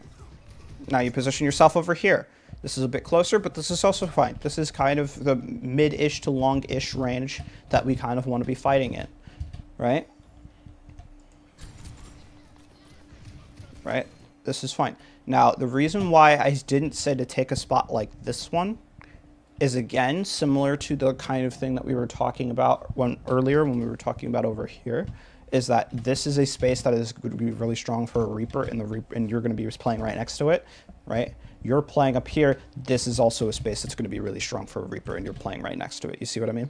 Now you position yourself over here. This is a bit closer, but this is also fine. This is kind of the mid-ish to long-ish range that we kind of want to be fighting in. Right? Right? This is fine. Now, the reason why I didn't say to take a spot like this one is, again, similar to the kind of thing that we were talking about earlier when we were talking about over here, is that this is a space that is going to be really strong for a Reaper, and you're going to be playing right next to it, right? You're playing up here. This is also a space that's going to be really strong for a Reaper, and you're playing right next to it. You see what I mean?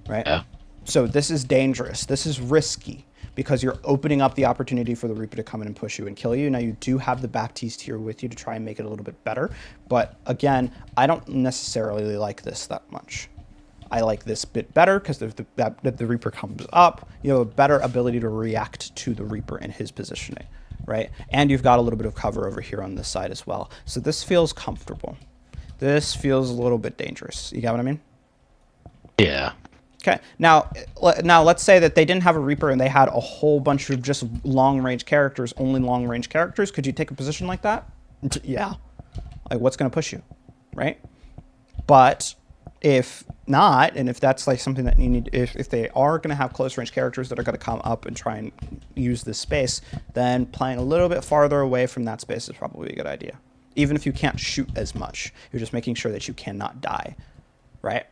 Right? Yeah. So this is dangerous. This is risky because you're opening up the opportunity for the Reaper to come in and push you and kill you. Now you do have the Baptiste here with you to try and make it a little bit better. But again, I don't necessarily like this that much. I like this bit better because if the Reaper comes up, you have a better ability to react to the Reaper and his positioning, right? And you've got a little bit of cover over here on this side as well. So this feels comfortable. This feels a little bit dangerous. You got what I mean? Yeah. Okay. Now let's say that they didn't have a Reaper and they had a whole bunch of just long-range characters, only long-range characters. Could you take a position like that? Yeah. Like, what's going to push you, right? But if not, and if that's like something that you need, if they are going to have close-range characters that are going to come up and try and use this space, then playing a little bit farther away from that space is probably a good idea. Even if you can't shoot as much, you're just making sure that you cannot die, right?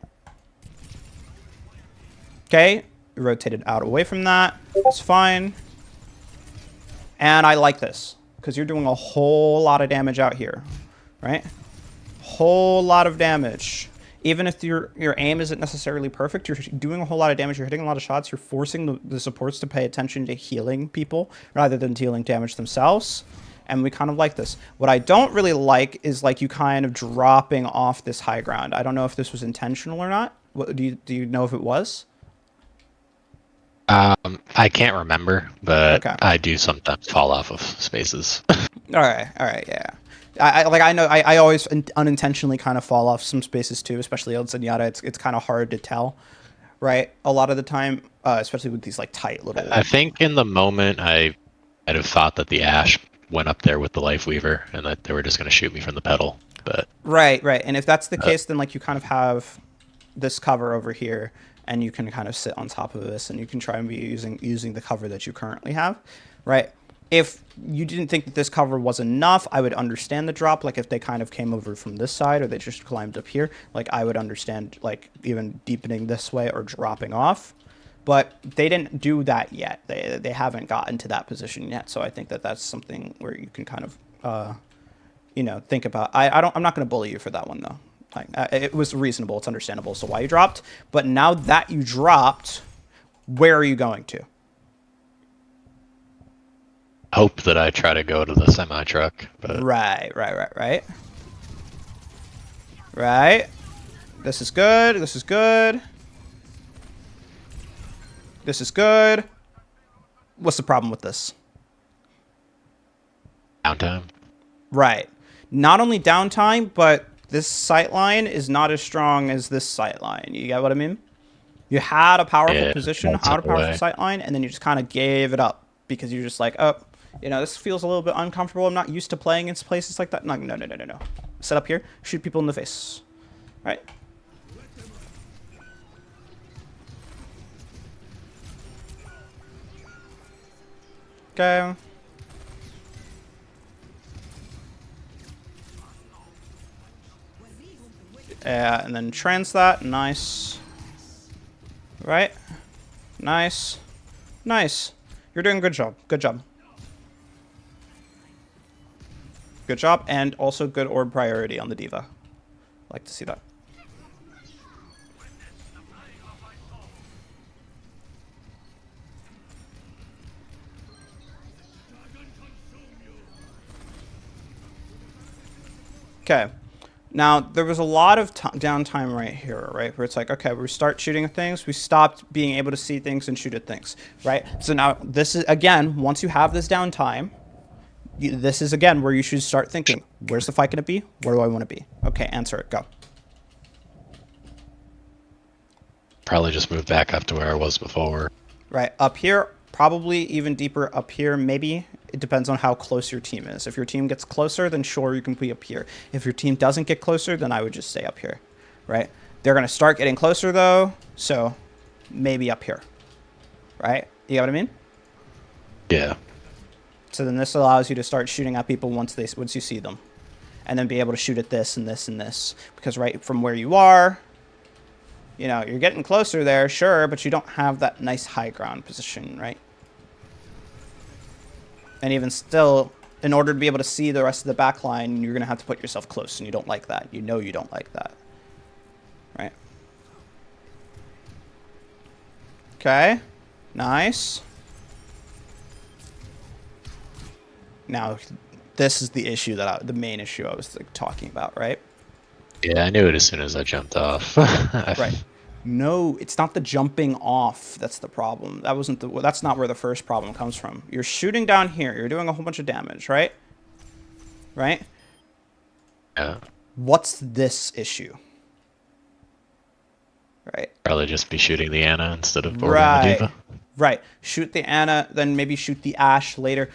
Okay, rotated out away from that. It's fine. And I like this because you're doing a whole lot of damage out here, right? Whole lot of damage. Even if your aim isn't necessarily perfect, you're doing a whole lot of damage. You're hitting a lot of shots. You're forcing the supports to pay attention to healing people rather than dealing damage themselves. And we kind of like this. What I don't really like is like you kind of dropping off this high ground. I don't know if this was intentional or not. What, do you know if it was? I can't remember, but Okay. I do sometimes fall off of spaces. All right, yeah. I always unintentionally kind of fall off some spaces too, especially on Zenyatta. It's kind of hard to tell, right? A lot of the time, especially with these like tight little. I think in the moment I'd have thought that the Ash went up there with the Life Weaver and that they were just going to shoot me from the pedal. But Right. And if that's the case, then like you kind of have this cover over here, and you can kind of sit on top of this, and you can try and be using the cover that you currently have, right? If you didn't think that this cover was enough, I would understand the drop. Like if they kind of came over from this side or they just climbed up here, like I would understand like even deepening this way or dropping off. But they didn't do that yet. They haven't gotten to that position yet. So I think that that's something where you can kind of, think about. I'm not going to bully you for that one though. Like, it was reasonable. It's understandable. So why you dropped? But now that you dropped, where are you going to? hope that I try to go to the semi truck. But Right. This is good. This is good. This is good. What's the problem with this? downtime. Right. Not only downtime, but this sight line is not as strong as this sight line. You get what I mean? You had a powerful position, melts had a powerful away. sight line, and then you just kind of gave it up because you're just like, oh, this feels a little bit uncomfortable. I'm not used to playing in places like that. No. Set up here, shoot people in the face. Right? Okay. And then trans that. Nice. Right? Nice. You're doing a good job. Good job, and also good orb priority on the diva. Like to see that. Okay. Now, there was a lot of downtime right here, right? Where it's like, okay, we start shooting at things. We stopped being able to see things and shoot at things, right? So now this is, again, once you have this downtime, this is, again, where you should start thinking, where's the fight going to be? Where do I want to be? Okay, answer it. Go. Probably just move back up to where I was before. Right. Up here, probably even deeper up here, maybe. It depends on how close your team is. If your team gets closer, then sure, you can be up here. If your team doesn't get closer, then I would just stay up here, right? They're going to start getting closer, though, so maybe up here, right? You know what I mean? Yeah. So then this allows you to start shooting at people once you see them, and then be able to shoot at this and this and this. Because right from where you are, you're getting closer there, sure, but you don't have that nice high ground position, right? And even still, in order to be able to see the rest of the back line, you're going to have to put yourself close, and you don't like that. You don't like that. Right? Okay. Nice. Now, this is the issue the main issue I was like talking about, right? Yeah, I knew it as soon as I jumped off. Right. No, it's not the jumping off that's the problem. That's not where the first problem comes from. You're shooting down here. You're doing a whole bunch of damage, right? Right? Yeah. What's this issue? Right. Probably just be shooting the Ana instead of boarding the Right. Diva. Right. Shoot the Ana, then maybe shoot the Ashe later.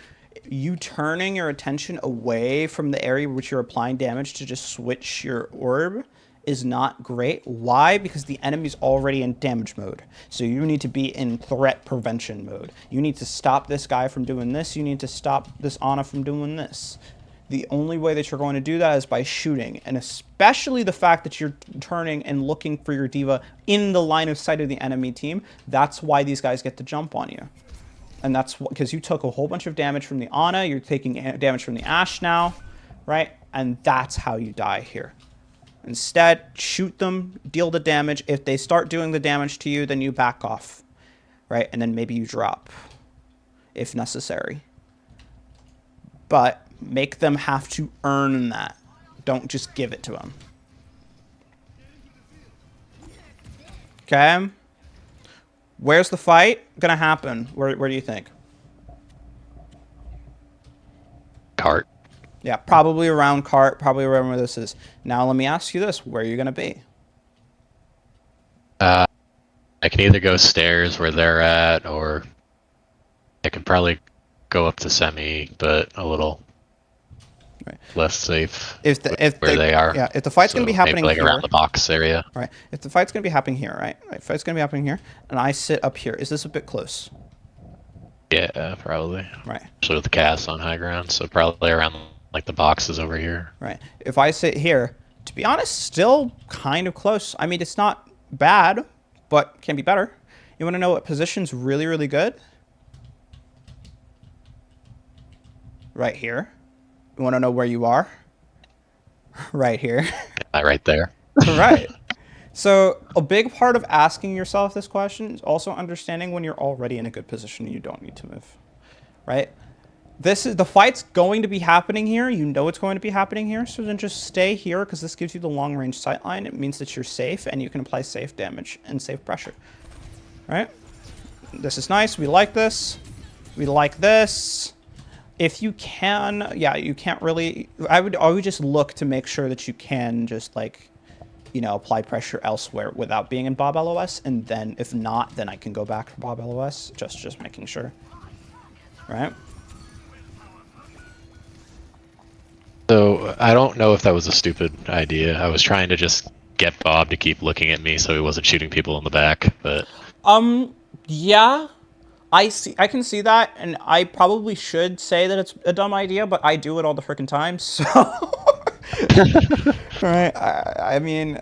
You turning your attention away from the area which you're applying damage to just switch your orb is not great. Why? Because the enemy's already in damage mode. So you need to be in threat prevention mode. You need to stop this guy from doing this. You need to stop this Ana from doing this. The only way that you're going to do that is by shooting, and especially the fact that you're turning and looking for your Diva in the line of sight of the enemy team. That's why these guys get to jump on you. And that's because you took a whole bunch of damage from the Ana, you're taking damage from the Ashe now, right? And that's how you die here. Instead, shoot them, deal the damage. If they start doing the damage to you, then you back off, right? And then maybe you drop, if necessary. But make them have to earn that. Don't just give it to them. Okay? Where's the fight gonna happen? Where do you think? Cart. Yeah, probably around cart, probably around where this is. Now let me ask you this, where are you gonna be? I can either go stairs where they're at, or I could probably go up to semi, but a little less safe If they are. Yeah, if the fight's gonna be happening maybe like here, around the box area. right? If the fight's gonna be happening here, right? Right, fight's gonna be happening here, and I sit up here. Is this a bit close? Yeah, probably. Right. Especially with the cast on high ground, so probably around like the boxes over here. Right. If I sit here, to be honest, still kind of close. I mean, it's not bad, but can be better. You want to know what position's really, really good? Right here. You want to know where you are? Right here. Right there. Right. So a big part of asking yourself this question is also understanding when you're already in a good position and you don't need to move. Right? The fight's going to be happening here. You know it's going to be happening here. So then just stay here because this gives you the long range sight line. It means that you're safe and you can apply safe damage and safe pressure. Right? This is nice. We like this. We like this. If you can, yeah, you can't really, I would just look to make sure that you can just like, you know, apply pressure elsewhere without being in Bob LOS. And then if not, then I can go back to Bob LOS. Just making sure. Right? So I don't know if that was a stupid idea. I was trying to just get Bob to keep looking at me so he wasn't shooting people in the back, but yeah. I can see that, and I probably should say that it's a dumb idea, but I do it all the freaking time, so right. I mean,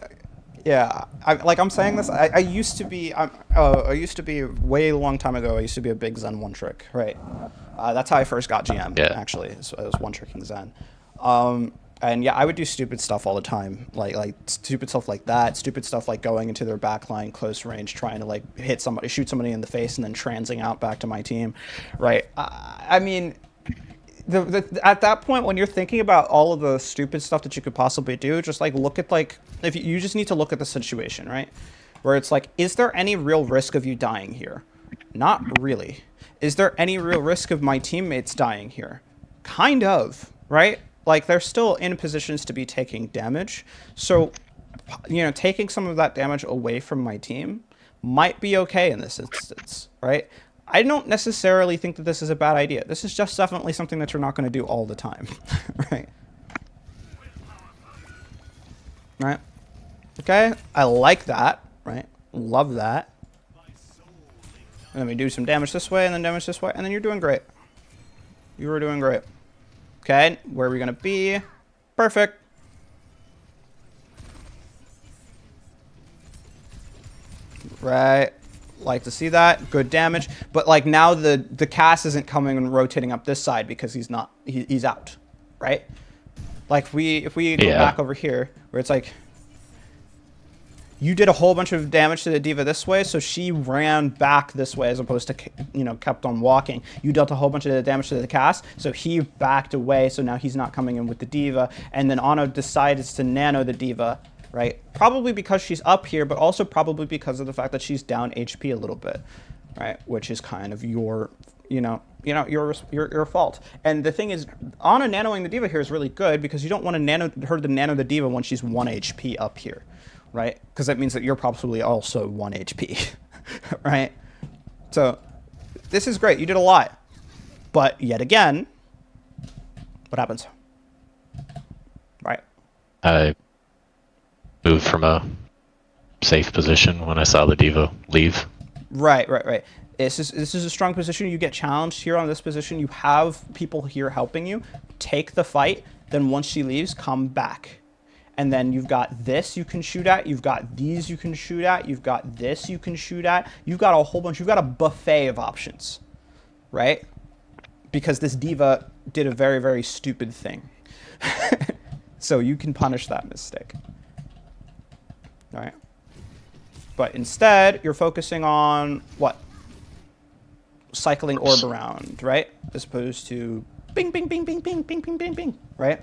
yeah. I'm saying this. I used to be. I used to be way long time ago. I used to be a big Zen one trick. Right. That's how I first got GM. Yeah. Actually, it was one tricking Zen. And yeah, I would do stupid stuff all the time, like stupid stuff like that, stupid stuff like going into their back line, close range, trying to like shoot somebody in the face, and then transing out back to my team, right? I mean, at that point when you're thinking about all of the stupid stuff that you could possibly do, just like look at if you just need to look at the situation, right? Where it's like, is there any real risk of you dying here? Not really. Is there any real risk of my teammates dying here? Kind of, right? Like, they're still in positions to be taking damage. So, you know, taking some of that damage away from my team might be okay in this instance, right? I don't necessarily think that this is a bad idea. This is just definitely something that you're not going to do all the time, right? Right? Okay? I like that, right? Love that. And then we do some damage this way, and then damage this way, and then you're doing great. You were doing great. Okay, where are we going to be? Perfect. Right. Like to see that. Good damage. But like now the cast isn't coming and rotating up this side because he's not, he's out. Right? Like if we go back over here where it's like, You did a whole bunch of damage to the D.Va this way, so she ran back this way as opposed to, kept on walking. You dealt a whole bunch of damage to the cast, so he backed away, so now he's not coming in with the D.Va. And then Ana decides to nano the D.Va, right? Probably because she's up here, but also probably because of the fact that she's down HP a little bit, right? Which is kind of your fault. And the thing is, Ana nanoing the D.Va here is really good because you don't want to nano the D.Va when she's 1 HP up here. Right? Because that means that you're probably also 1 HP, right? So this is great. You did a lot. But yet again, what happens? Right? I moved from a safe position when I saw the D.Va leave. Right. This is a strong position. You get challenged here on this position. You have people here helping you. Take the fight. Then once she leaves, come back. And then you've got this you can shoot at. You've got these you can shoot at. You've got this you can shoot at. You've got a whole bunch. You've got a buffet of options, right? Because this D.Va did a very, very stupid thing. So you can punish that mistake. All right. But instead, you're focusing on what? Cycling orb around, right? As opposed to bing, bing, bing, bing, bing, bing, bing, bing, bing, right?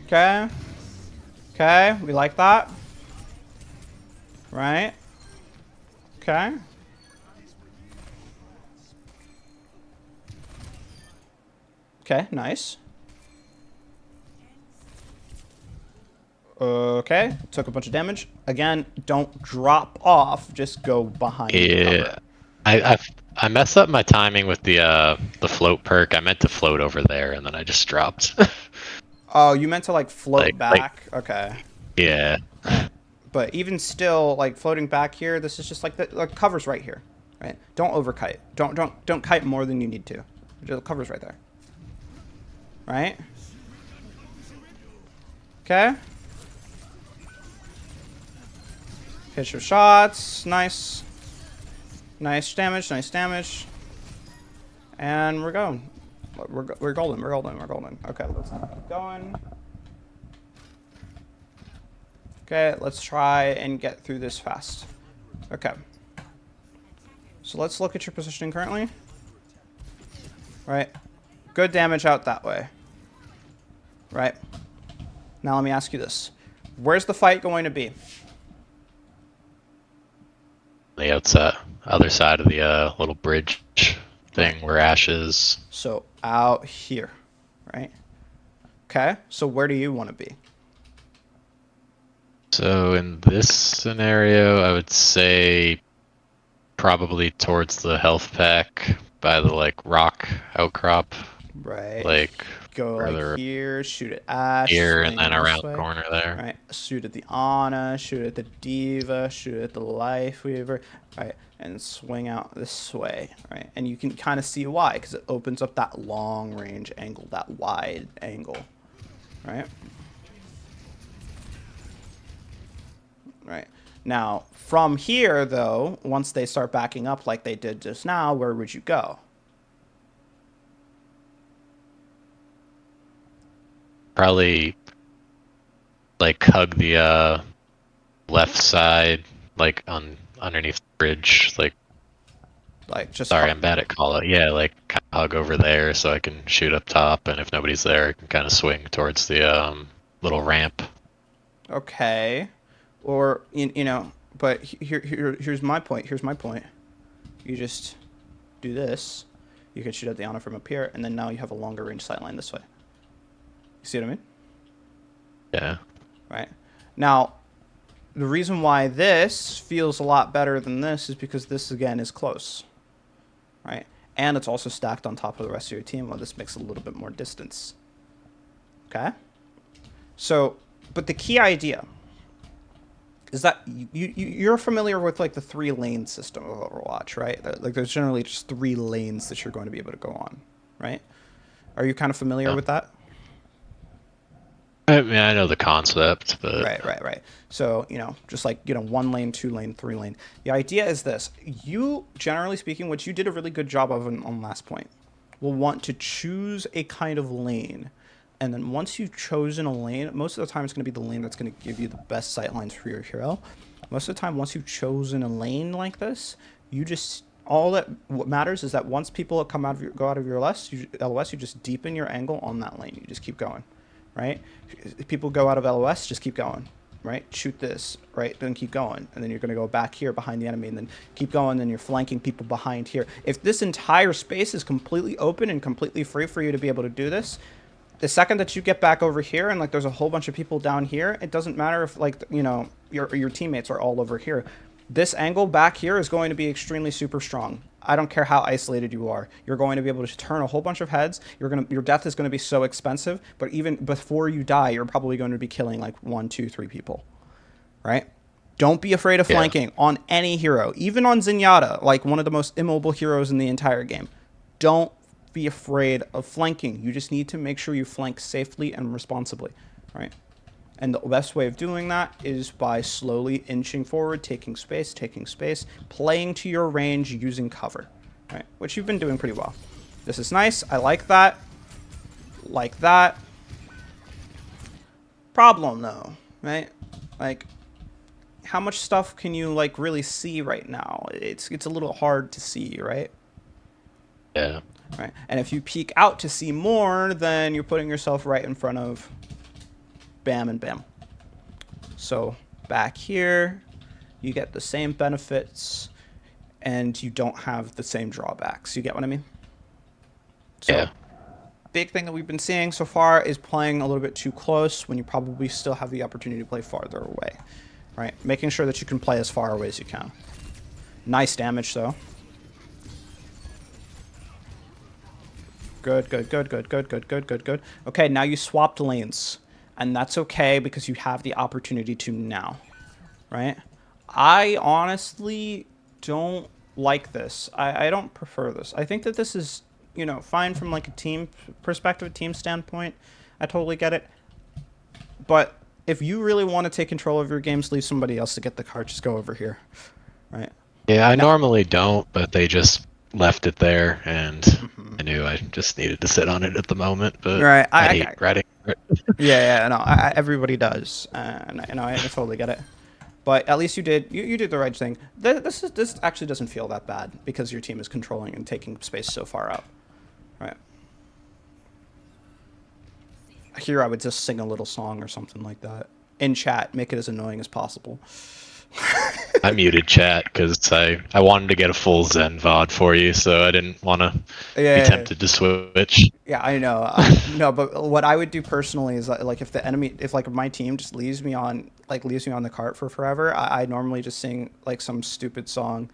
Okay. Okay, we like that. Right. Okay. Okay, nice. Okay, took a bunch of damage. Again, don't drop off, just go behind the cover. I messed up my timing with the float perk. I meant to float over there, and then I just dropped. Oh, you meant to like float back? Okay. Yeah. Right. But even still, like floating back here, this is just like the cover's right here, right? Don't overkite. Don't kite more than you need to. The cover's right there. Right? Okay. Hit your shots. Nice. Nice damage. Nice damage. And we're going. We're golden. We're golden. We're golden. Okay, let's keep going. Okay, let's try and get through this fast. Okay. So let's look at your positioning currently. Right. Good damage out that way. Right. Now let me ask you this. Where's the fight going to be? The outside, other side of the little bridge thing where Ash is. So out here, right? Okay, so where do you want to be? So in this scenario, I would say probably towards the health pack by the like rock outcrop. Right. Like go like here, shoot at Ash. Here and then around the corner there. Right. Shoot at the Ana, shoot at the D.Va, shoot at the Life Weaver. Right. And swing out this way. Right. And you can kind of see why, because it opens up that long range angle, that wide angle. Right. Right. Now, from here, though, once they start backing up like they did just now, where would you go? Probably like hug the left side, like underneath the bridge, like just sorry, I'm bad at call it. Yeah, like kind of hug over there so I can shoot up top, and if nobody's there, I can kind of swing towards the little ramp. Okay. Or but here's my point. Here's my point. You just do this. You can shoot at the Ana from up here, and then now you have a longer range sightline this way. You see what I mean? Yeah. Right. Now, the reason why this feels a lot better than this is because this, again, is close. Right? And it's also stacked on top of the rest of your team, while this makes a little bit more distance. Okay? So, but the key idea is that you're familiar with, like, the 3-lane system of Overwatch, right? Like, there's generally just 3 lanes that you're going to be able to go on, right? Are you kind of familiar with that? I mean, I know the concept, but... Right. So, just like, 1 lane, 2 lane, 3 lane. The idea is this. You, generally speaking, which you did a really good job of on last point, will want to choose a kind of lane And then once you've chosen a lane, most of the time it's going to be the lane that's going to give you the best sight lines for your hero. Most of the time, once you've chosen a lane like this, you just what matters is that once people come out of go out of your LOS, you just deepen your angle on that lane. You just keep going, right? If people go out of LOS, just keep going, right? Shoot this, right? Then keep going, and then you're going to go back here behind the enemy, and then keep going. Then you're flanking people behind here. If this entire space is completely open and completely free for you to be able to do this, the second that you get back over here and like there's a whole bunch of people down here, it doesn't matter if like, you know, your teammates are all over here. This angle back here is going to be extremely super strong. I don't care how isolated you are. You're going to be able to turn a whole bunch of heads. Your death is going to be so expensive, but even before you die, you're probably going to be killing like 1, 2, 3 people, right? Don't be afraid of flanking on any hero, even on Zenyatta, like one of the most immobile heroes in the entire game. Don't be afraid of flanking. You just need to make sure you flank safely and responsibly, right? And the best way of doing that is by slowly inching forward, taking space, playing to your range using cover, right? Which you've been doing pretty well. This is nice. I like that. Like that. Problem though, right? Like, how much stuff can you like really see right now? It's a little hard to see, right? Yeah. Right. And if you peek out to see more, then you're putting yourself right in front of bam and bam. So back here, you get the same benefits and you don't have the same drawbacks. You get what I mean? So, yeah. Big thing that we've been seeing so far is playing a little bit too close when you probably still have the opportunity to play farther away. Right? Making sure that you can play as far away as you can. Nice damage though. Good. Okay, now you swapped lanes. And that's okay because you have the opportunity to now. Right? I honestly don't like this. I don't prefer this. I think that this is, you know, fine from like a team perspective, team standpoint. I totally get it. But if you really want to take control of your games, leave somebody else to get the card. Just go over here. Right? Yeah, I normally don't, but they just left it there, and I knew I just needed to sit on it at the moment. But Right. I hate writing. Yeah, no, everybody does, and I totally get it. But at least you did the right thing. This actually doesn't feel that bad because your team is controlling and taking space so far out. Right. Here I would just sing a little song or something like that in chat, make it as annoying as possible. I muted chat because I wanted to get a full Zen VOD for you, so I didn't want to be tempted to switch. Yeah, I know. No, but what I would do personally is like if like my team just leaves me on the cart for forever, I normally just sing like some stupid song.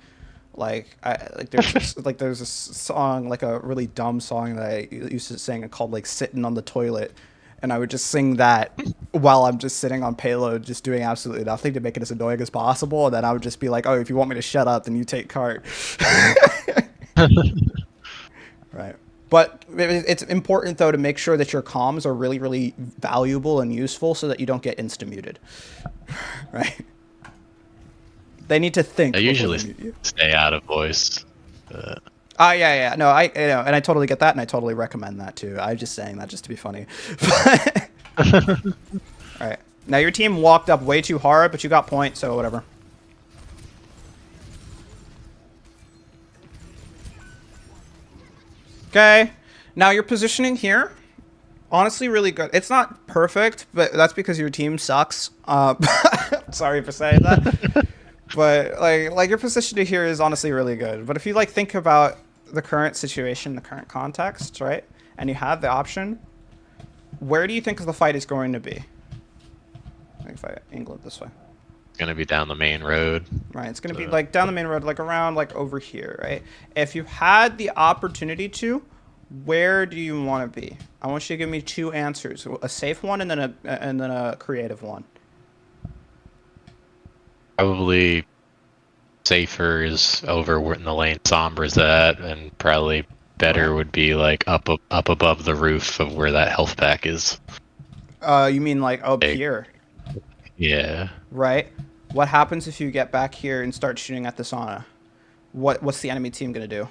There's a song, like a really dumb song that I used to sing called like "Sitting on the Toilet," and I would just sing that while I'm just sitting on payload, just doing absolutely nothing to make it as annoying as possible. And then I would just be like, "Oh, if you want me to shut up, then you take cart." Right. But it's important though to make sure that your comms are really, really valuable and useful so that you don't get insta-muted. Right. They need to think. I usually stay out of voice. Yeah. No, I know, and I totally get that, and I totally recommend that too. I'm just saying that just to be funny. All right. Now your team walked up way too hard, but you got point, so whatever. Okay. Now your positioning here, honestly, really good. It's not perfect, but that's because your team sucks. Sorry for saying that. But like your positioning here is honestly really good. But if you like think about the current situation, the current context, right? And you have the option, where do you think the fight is going to be? If I angle it this way. It's gonna be down the main road. Right, it's gonna be like down the main road, like around like over here, right? If you had the opportunity to, where do you want to be? I want you to give me 2 answers: a safe one and then a creative one. Probably safer is over where in the lane Sombra's at, and probably better would be like up above the roof of where that health pack is. You mean like up here? Yeah. Right. What happens if you get back here and start shooting at the sauna? What's the enemy team gonna do?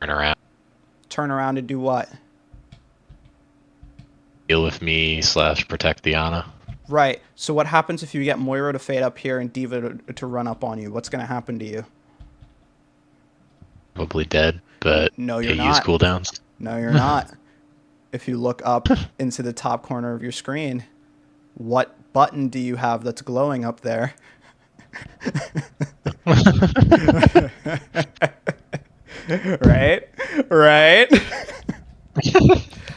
Turn around. Turn around and do what? deal with me / protect the Ana. Right. So what happens if you get Moira to fade up here and D.Va to run up on you? What's going to happen to you? Probably dead, but No, you're you use not. cooldowns. No, you're not. If you look up into the top corner of your screen, what button do you have that's glowing up there? Right? Right?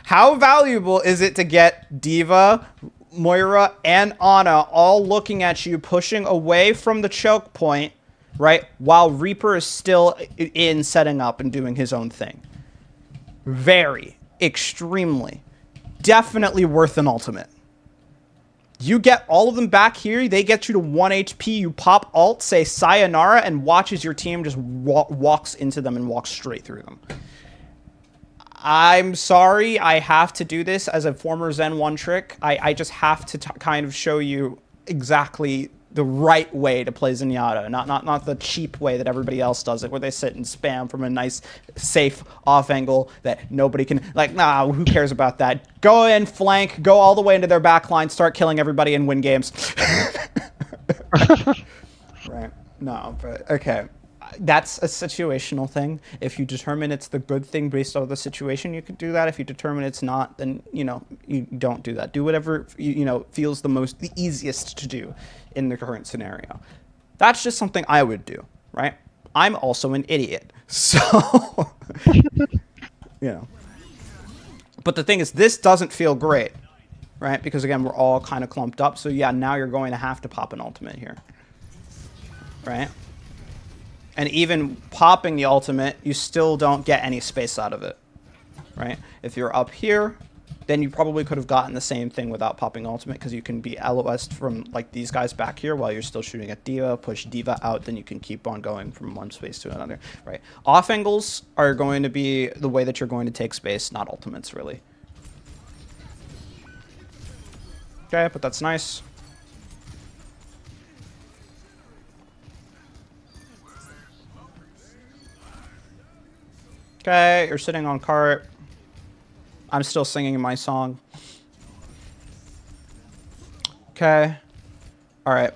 How valuable is it to get D.Va, Moira, and Ana all looking at you, pushing away from the choke point, right? While Reaper is still in setting up and doing his own thing. Very, extremely, definitely worth an ultimate. You get all of them back here, they get you to 1 HP, you pop ult, say sayonara, and watch as your team just walks into them and walks straight through them. I'm sorry, I have to do this as a former Zen 1 trick. I just have to kind of show you exactly the right way to play Zenyatta, not the cheap way that everybody else does it, where they sit and spam from a nice, safe off angle that nobody can, like, nah, who cares about that? Go in, flank, go all the way into their back line, start killing everybody and win games. Right. No, but, okay. That's a situational thing. If you determine it's the good thing based on the situation, you could do that. If you determine it's not, then, you know, you don't do that. Do whatever, you know, feels the easiest to do in the current scenario. That's just something I would do, right? I'm also an idiot. So, you know. But the thing is, this doesn't feel great, right? Because, again, we're all kind of clumped up. So, yeah, now you're going to have to pop an ultimate here, right? And even popping the ultimate, you still don't get any space out of it, right? If you're up here, then you probably could have gotten the same thing without popping ultimate, because you can be LOS'd from, like, these guys back here while you're still shooting at D.Va, push D.Va out, then you can keep on going from one space to another, right? Off angles are going to be the way that you're going to take space, not ultimates, really. Okay, but that's nice. Okay, you're sitting on cart. I'm still singing my song. Okay. All right.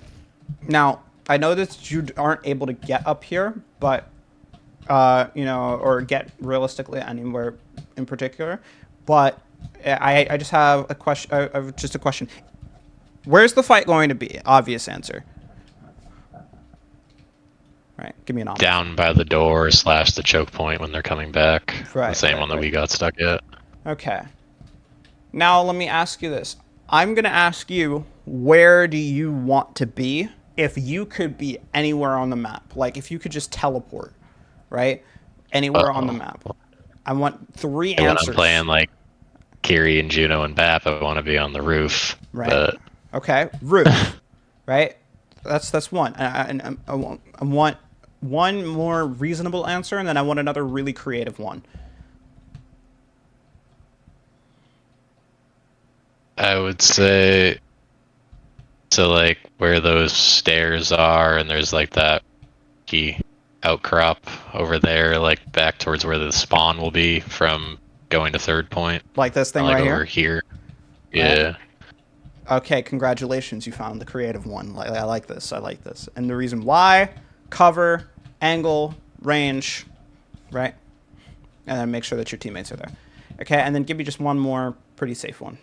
Now, I know that you aren't able to get up here, but, you know, or get realistically anywhere in particular. But I just have a question. Just a question. Where's the fight going to be? Obvious answer. Right, give me an option. Down by the door / the choke point when they're coming back. Right, the same one that we got stuck at. Okay. Now let me ask you this. I'm going to ask you, where do you want to be if you could be anywhere on the map? Like, if you could just teleport, right? Anywhere on the map. I want 3 answers. When I'm playing, like, Kiri and Juno and Bap, I want to be on the roof. Right. But... Okay, roof. Right? That's one. And I want one more reasonable answer, and then I want another really creative one. I would say to, like, where those stairs are, and there's, like, that key outcrop over there, like, back towards where the spawn will be from going to third point. Like this thing like right over here. Yeah. Right. Okay, congratulations, you found the creative one. I like this. I like this. And the reason why: cover, angle, range, right? And then make sure that your teammates are there. Okay, and then give me just one more pretty safe one.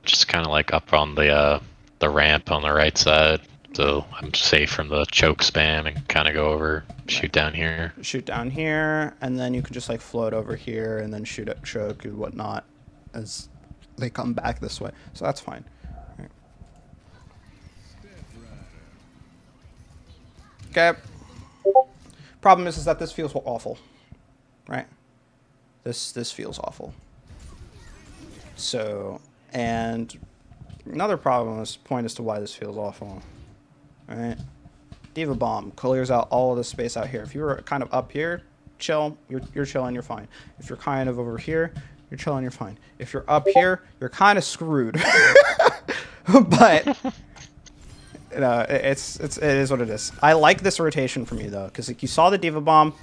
Just kind of like up on the ramp on the right side, so I'm safe from the choke spam and kind of go over, shoot down here. Shoot down here, and then you can just like float over here and then shoot at choke and whatnot as they come back this way. So that's fine. Right. Okay. Problem is that this feels awful, right? This feels awful. So, and another problem is point as to why this feels awful. All right. D.Va bomb clears out all of the space out here. If you were kind of up here, chill, you're chilling, you're fine. If you're kind of over here, you're chilling, you're fine. If you're up here, you're kind of screwed. But you know, it is what it is. I like this rotation from you though, because like you saw the D.Va bomb,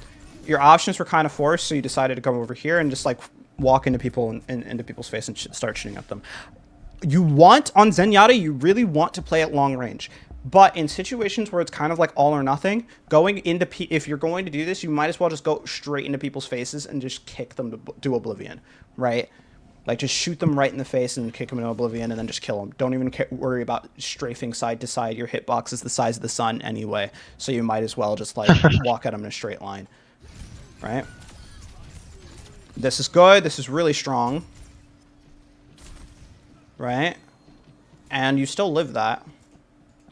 your options were kind of forced, so you decided to come over here and just like walk into people and into people's face and start shooting at them. You want on Zenyatta, you really want to play at long range. But in situations where it's kind of like all or nothing, going into if you're going to do this, you might as well just go straight into people's faces and just kick them to oblivion, right? Like, just shoot them right in the face and kick them into oblivion and then just kill them. Don't even worry about strafing side to side. Your hitbox is the size of the sun anyway, so you might as well just, like, walk at them in a straight line, right? This is good. This is really strong, right? And you still live that.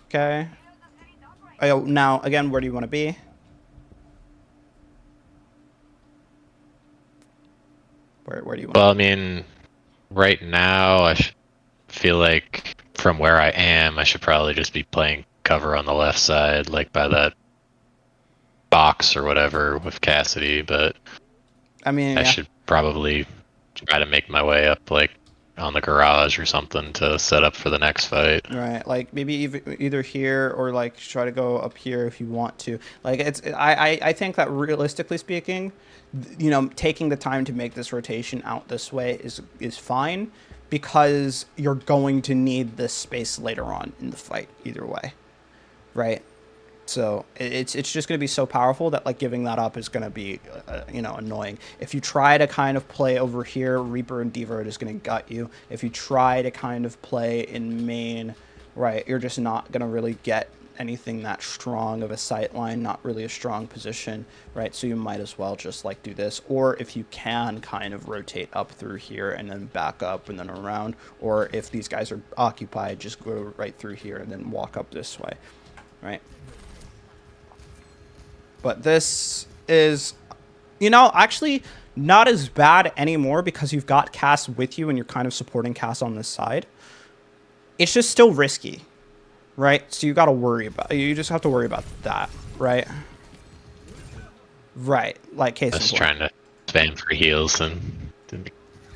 Okay. Oh, now, again, where do you want to be? Where do you want Well, I mean, right now, feel like from where I am, I should probably just be playing cover on the left side, like by that box or whatever with Cassidy, but I mean, I yeah. should probably try to make my way up, like, on the garage or something to set up for the next fight. Right, like maybe either here or like try to go up here if you want to. Like I think that realistically speaking, you know, taking the time to make this rotation out this way is fine because you're going to need this space later on in the fight either way, right? So it's just going to be so powerful that like giving that up is going to be you know, annoying. If you try to kind of play over here, Reaper and D.Va are just going to gut you. If you try to kind of play in main, right, you're just not going to really get anything that strong of a sight line, not really a strong position, right? So you might as well just like do this, or if you can kind of rotate up through here and then back up and then around, or if these guys are occupied, just go right through here and then walk up this way, right? But this is, you know, actually not as bad anymore because you've got Cass with you and you're kind of supporting Cass on this side. It's just still risky, right? So you got to worry about, you just have to worry about that, right? Right, like case I was in point. trying to spam for heals and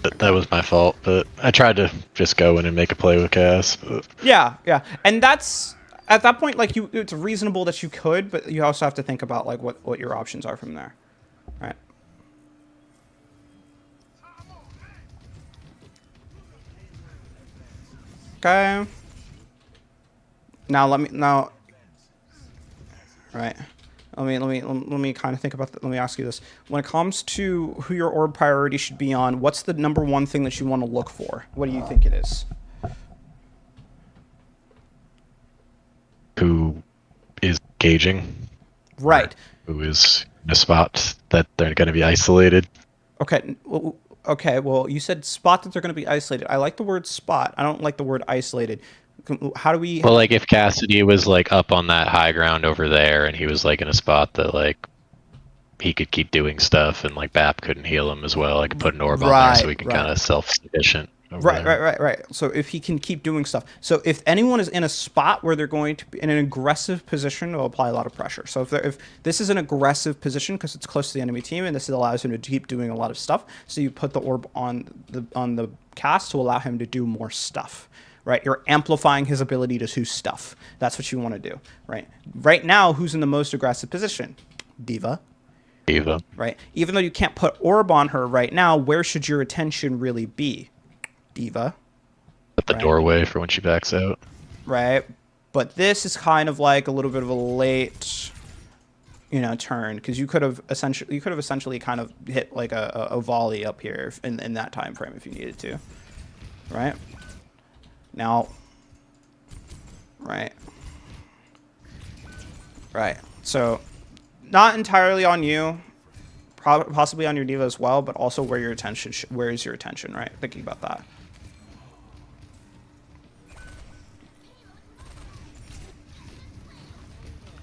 that was my fault, but I tried to just go in and make a play with Cass. But... Yeah, yeah, and that's at that point, like it's reasonable that you could, but you also have to think about like what your options are from there, right? Okay. Now right. Let me kind of think about that. Let me ask you this: when it comes to who your orb priority should be on, what's the number one thing that you want to look for? What do you think it is? Who is gauging? Right. Who is in a spot that they're going to be isolated? Okay. Okay. Well, you said spot that they're going to be isolated. I like the word spot. I don't like the word isolated. How do we? Well, like if Cassidy was like up on that high ground over there, and he was like in a spot that like he could keep doing stuff, and like Bap couldn't heal him as well. I could put an orb on there so he can kind of self-sufficient. Right. So if he can keep doing stuff. So if anyone is in a spot where they're going to be in an aggressive position, they'll apply a lot of pressure. So if this is an aggressive position because it's close to the enemy team and this allows him to keep doing a lot of stuff, so you put the orb on the cast to allow him to do more stuff. Right, you're amplifying his ability to do stuff. That's what you want to do. Right. Right now, who's in the most aggressive position? D.Va. D.Va. Right. Even though you can't put orb on her right now, where should your attention really be? D.Va. At the doorway for when she backs out. Right. But this is kind of like a little bit of a late, you know, turn because you could have essentially kind of hit like a volley up here in that time frame if you needed to. Right. Now. Right. Right. So, not entirely on you. Possibly on your D.Va as well, but also where your attention. Where is your attention? Right. Thinking about that.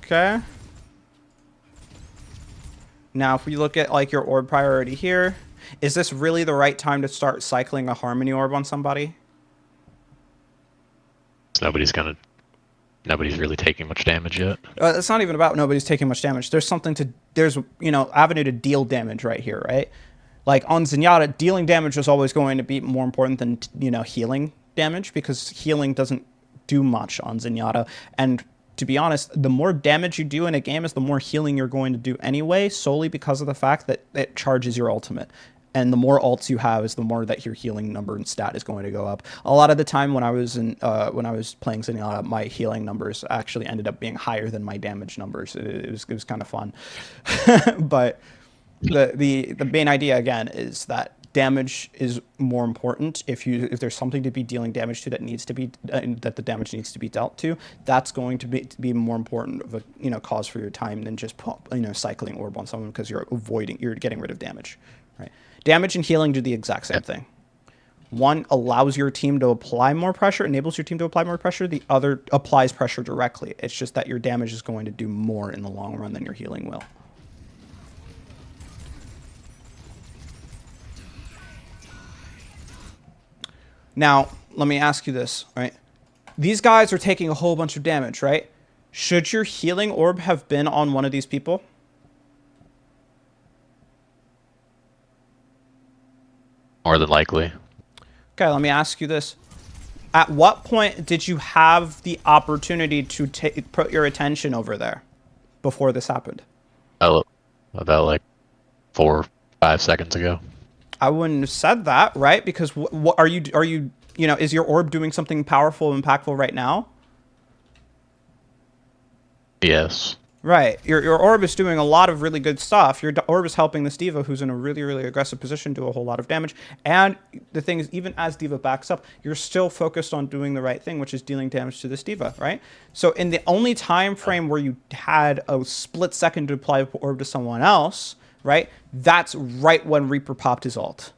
Okay. Now, if we look at like your orb priority here, is this really the right time to start cycling a harmony orb on somebody? Nobody's really taking much damage yet. It's not even about nobody's taking much damage. There's you know, avenue to deal damage right here, right? Like on Zenyatta, dealing damage is always going to be more important than, you know, healing damage because healing doesn't do much on Zenyatta. And to be honest, the more damage you do in a game is the more healing you're going to do anyway, solely because of the fact that it charges your ultimate. And the more ults you have is the more that your healing number and stat is going to go up. A lot of the time when I was playing Zenyatta, my healing numbers actually ended up being higher than my damage numbers. It was kind of fun. But the main idea again is that damage is more important. If there's something to be dealing damage to that needs to be that the damage needs to be dealt to, that's going to be more important of a cause for your time than just cycling orb on someone, because you're getting rid of damage, right? Damage and healing do the exact same thing. One allows your team to apply more pressure, enables your team to apply more pressure. The other applies pressure directly. It's just that your damage is going to do more in the long run than your healing will. Now, let me ask you this, right? These guys are taking a whole bunch of damage, right? Should your healing orb have been on one of these people? More than likely. Okay, let me ask you this. At what point did you have the opportunity to put your attention over there before this happened? About like 4 or 5 seconds ago. I wouldn't have said that, right? Because what are you is your orb doing something powerful and impactful right now? Yes. Right. Your orb is doing a lot of really good stuff. Your orb is helping this D.Va, who's in a really, really aggressive position, do a whole lot of damage. And the thing is, even as D.Va backs up, you're still focused on doing the right thing, which is dealing damage to this D.Va, right? So in the only time frame where you had a split second to apply orb to someone else, right, that's right when Reaper popped his ult.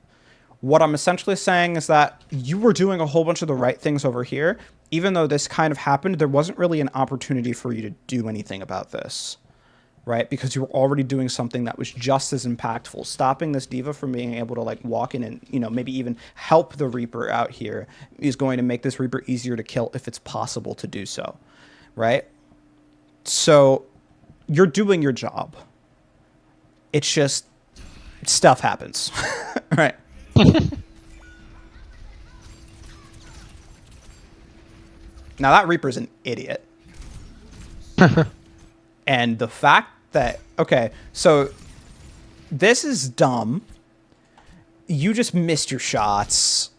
What I'm essentially saying is that you were doing a whole bunch of the right things over here. Even though this kind of happened, there wasn't really an opportunity for you to do anything about this, right? Because you were already doing something that was just as impactful. Stopping this D.Va from being able to like walk in and, maybe even help the Reaper out here is going to make this Reaper easier to kill if it's possible to do so, right? So you're doing your job. It's just stuff happens, right? Now that Reaper's an idiot. And the fact that, okay, so this is dumb. You just missed your shots.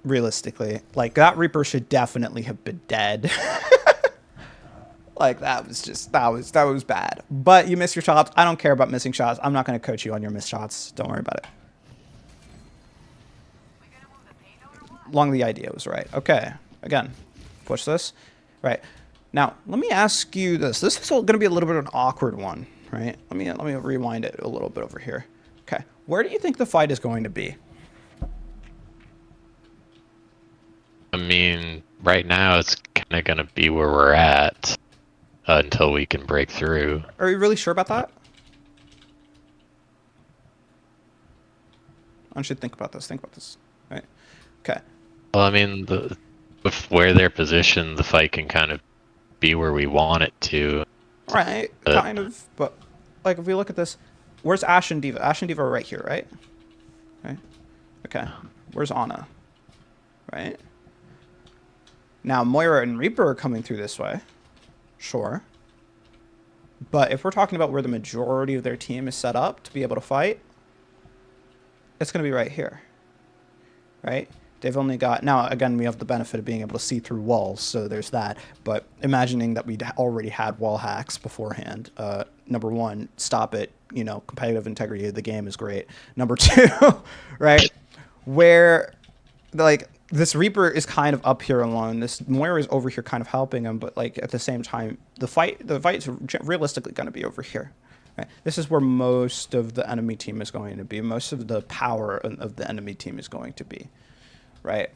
Realistically, like that Reaper should definitely have been dead. Like that was bad. But you missed your shots. I don't care about missing shots. I'm not going to coach you on your missed shots. Don't worry about it. Long the idea was right. Okay, again. Push this. Right. Now, let me ask you this. This is going to be a little bit of an awkward one, right? Let me rewind it a little bit over here. Okay. Where do you think the fight is going to be? I mean, right now it's kind of going to be where we're at until we can break through. Are you really sure about that? I should think about this. Think about this. Right. Okay. Well, I mean, with where they're positioned, the fight can kind of be where we want it to. Right, kind of. But, like, if we look at this, where's Ashe and D.Va? Ashe and D.Va are right here, right? Right? Okay. Where's Ana? Right? Now, Moira and Reaper are coming through this way. Sure. But if we're talking about where the majority of their team is set up to be able to fight, it's going to be right here. Right? They've only got... Now, again, we have the benefit of being able to see through walls, so there's that. But imagining that we'd already had wall hacks beforehand, number one, stop it. Competitive integrity of the game is great. Number two, right, where, like, this Reaper is kind of up here alone. This Moira is over here kind of helping him, but, like, at the same time, the fight's realistically going to be over here. Right? This is where most of the enemy team is going to be. Most of the power of the enemy team is going to be. Right?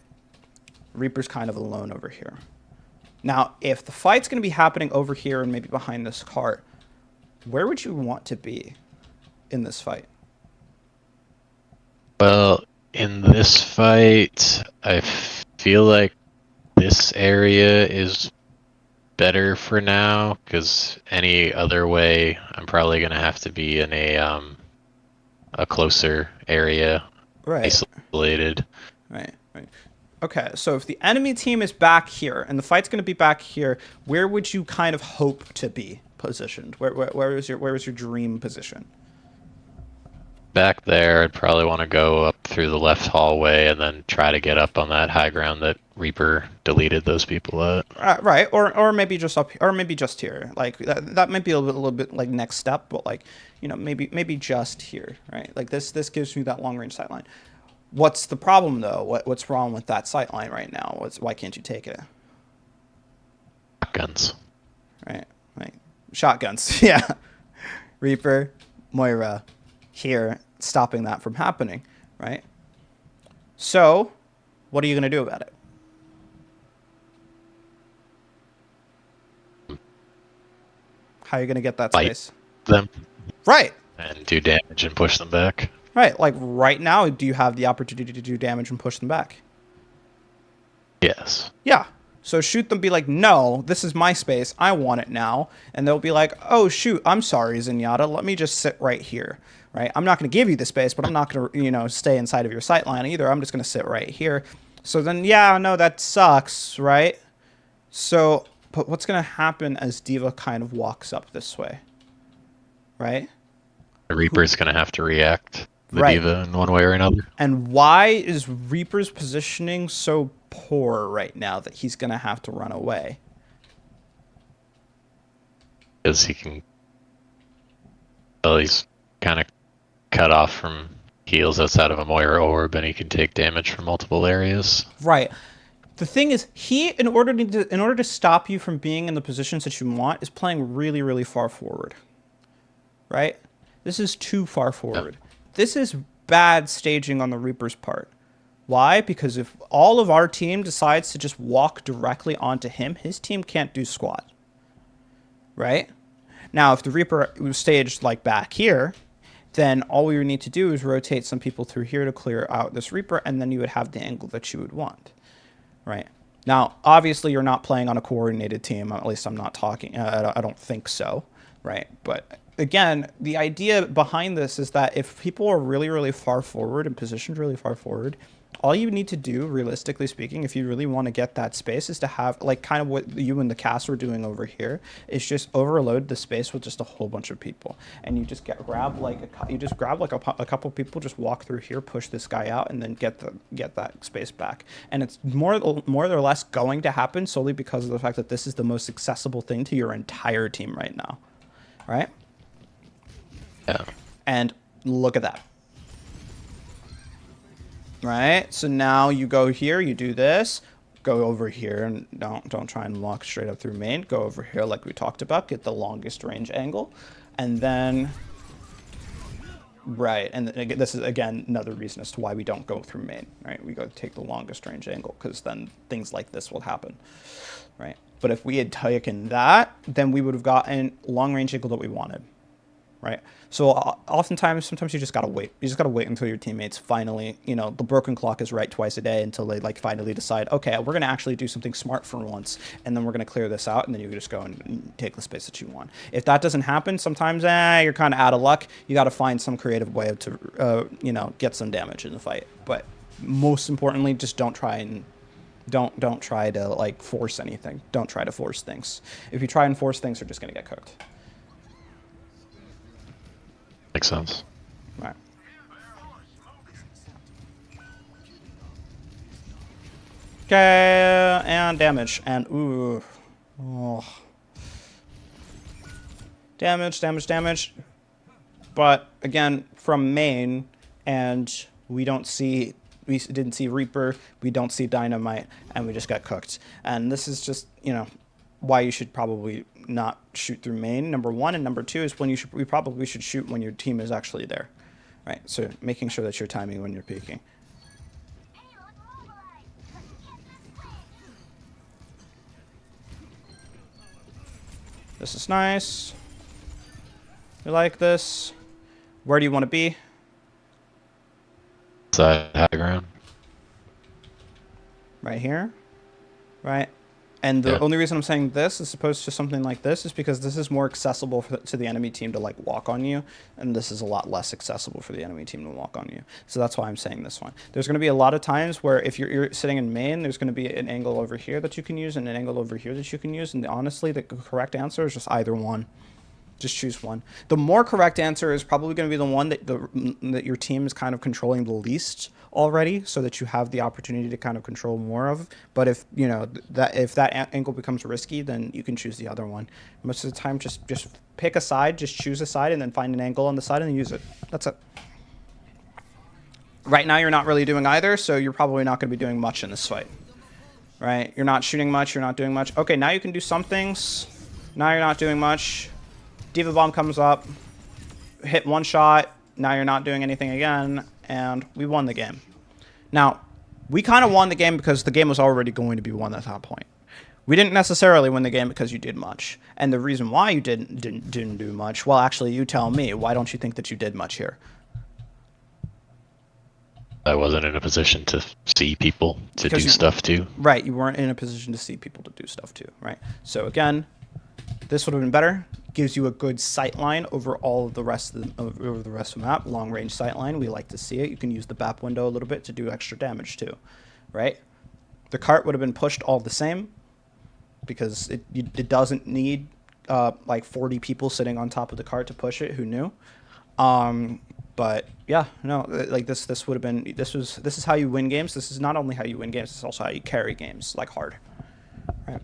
Reaper's kind of alone over here. Now, if the fight's going to be happening over here and maybe behind this cart, where would you want to be in this fight? Well, in this fight, I feel like this area is better for now, because any other way, I'm probably going to have to be in a closer area, right. Isolated. Right. Okay, so if the enemy team is back here and the fight's going to be back here, where would you kind of hope to be positioned? Where is your dream position? back there, I'd probably want to go up through the left hallway and then try to get up on that high ground that Reaper deleted those people at. Right, or maybe just up, or maybe just here. Like that might be a little bit like next step, but like maybe just here, right? Like this gives me that long range sightline. What's the problem though? What's wrong with that sightline right now? Why can't you take it? Guns. Right, like shotguns, yeah. Reaper, Moira, here, stopping that from happening, right? So, what are you gonna do about it? How are you gonna get that Fight space? them Right. and do damage and push them back. Right. Like right now, do you have the opportunity to do damage and push them back? Yes. Yeah. So shoot them, be like, no, this is my space. I want it now. And they'll be like, oh, shoot, I'm sorry, Zenyatta. Let me just sit right here. Right. I'm not going to give you the space, but I'm not going to, stay inside of your sight line either. I'm just going to sit right here. So then, yeah, no, that sucks. Right. So, but what's going to happen as Diva kind of walks up this way? Right. The Reaper's going to have to react the Right. Diva in one way or another. And why is Reaper's positioning so poor right now that he's going to have to run away? Because he can. Well, he's kind of cut off from heals outside of a Moira orb, and he can take damage from multiple areas. Right. The thing is, he, in order to stop you from being in the positions that you want, is playing really, really far forward. Right? This is too far forward. Yep. This is bad staging on the Reaper's part. Why? Because if all of our team decides to just walk directly onto him, his team can't do squat. Right? Now, if the Reaper was staged like back here, then all we would need to do is rotate some people through here to clear out this Reaper, and then you would have the angle that you would want. Right? Now, obviously, you're not playing on a coordinated team. At least I'm not talking. I don't think so. Right? But again, the idea behind this is that if people are really, really far forward and positioned really far forward, all you need to do, realistically speaking, if you really want to get that space, is to have, like, kind of what you and the cast were doing over here, is just overload the space with just a whole bunch of people, and you just grab a couple people, just walk through here, push this guy out, and then get that space back. And it's more or less going to happen solely because of the fact that this is the most accessible thing to your entire team right now, right? Yeah. And look at that. Right, so now you go here, you do this, go over here, and don't try and walk straight up through main. Go over here like we talked about, get the longest range angle, and then right, and this is again another reason as to why we don't go through main. Right, we go take the longest range angle because then things like this will happen. Right, but if we had taken that, then we would have gotten long range angle that we wanted. Right. So oftentimes, sometimes you just got to wait. You just got to wait until your teammates finally, the broken clock is right twice a day until they finally decide, okay, we're going to actually do something smart for once. And then we're going to clear this out. And then you can just go and take the space that you want. If that doesn't happen, sometimes you're kind of out of luck. You got to find some creative way to, get some damage in the fight. But most importantly, just don't try to force anything. Don't try to force things. If you try and force things, you're just going to get cooked. Makes sense. Right. Okay, and damage, and ooh, oh. Damage. But again, from main, and we didn't see Reaper, we don't see Dynamite, and we just got cooked. And this is just, why you should probably not shoot through main, number one, and number two is we probably should shoot when your team is actually there, right? So making sure that you're timing when you're peeking. This is nice. You like this? Where do you want to be? Side high ground. Right here, right? And the only reason I'm saying this as opposed to something like this is because this is more accessible to the enemy team to walk on you, and this is a lot less accessible for the enemy team to walk on you. So that's why I'm saying this one. There's going to be a lot of times where if you're sitting in main, there's going to be an angle over here that you can use and an angle over here that you can use, and honestly, the correct answer is just either one. Just choose one. The more correct answer is probably going to be the one that your team is kind of controlling the least already, so that you have the opportunity to kind of control more of. But if you know that if that angle becomes risky, then you can choose the other one. Most of the time, just pick a side, just choose a side, and then find an angle on the side and use it. That's it. Right now, you're not really doing either, so you're probably not going to be doing much in this fight. Right? You're not shooting much. You're not doing much. Okay, now you can do some things. Now you're not doing much. Diva Bomb comes up, hit one shot, now you're not doing anything again, and we won the game. Now, we kind of won the game because the game was already going to be won at that point. We didn't necessarily win the game because you did much. And the reason why you didn't do much, well, actually, you tell me. Why don't you think that you did much here? I wasn't in a position to see people to do stuff to. Right, you weren't in a position to see people to do stuff to, right? So again, this would have been better. Gives you a good sight line over all of the rest of the map. Long range sight line. We like to see it. You can use the BAP window a little bit to do extra damage too, right? The cart would have been pushed all the same because it doesn't need like 40 people sitting on top of the cart to push it. Who knew? But yeah, no, like this would have been this is how you win games. This is not only how you win games. It's also how you carry games like hard, right?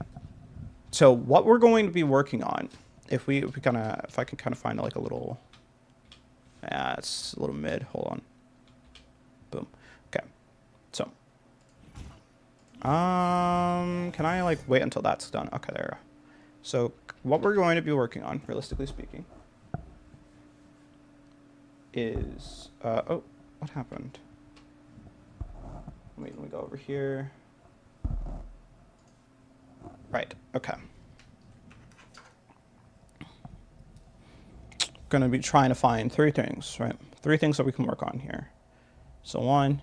So what we're going to be working on, if I can kind of find like a little, it's a little mid. Hold on. Boom. Okay. So, can I like wait until that's done? Okay, there we go. So what we're going to be working on, realistically speaking, is oh, what happened? Wait, let me go over here. Right. Okay. Going to be trying to find three things, right? Three things that we can work on here. So 1,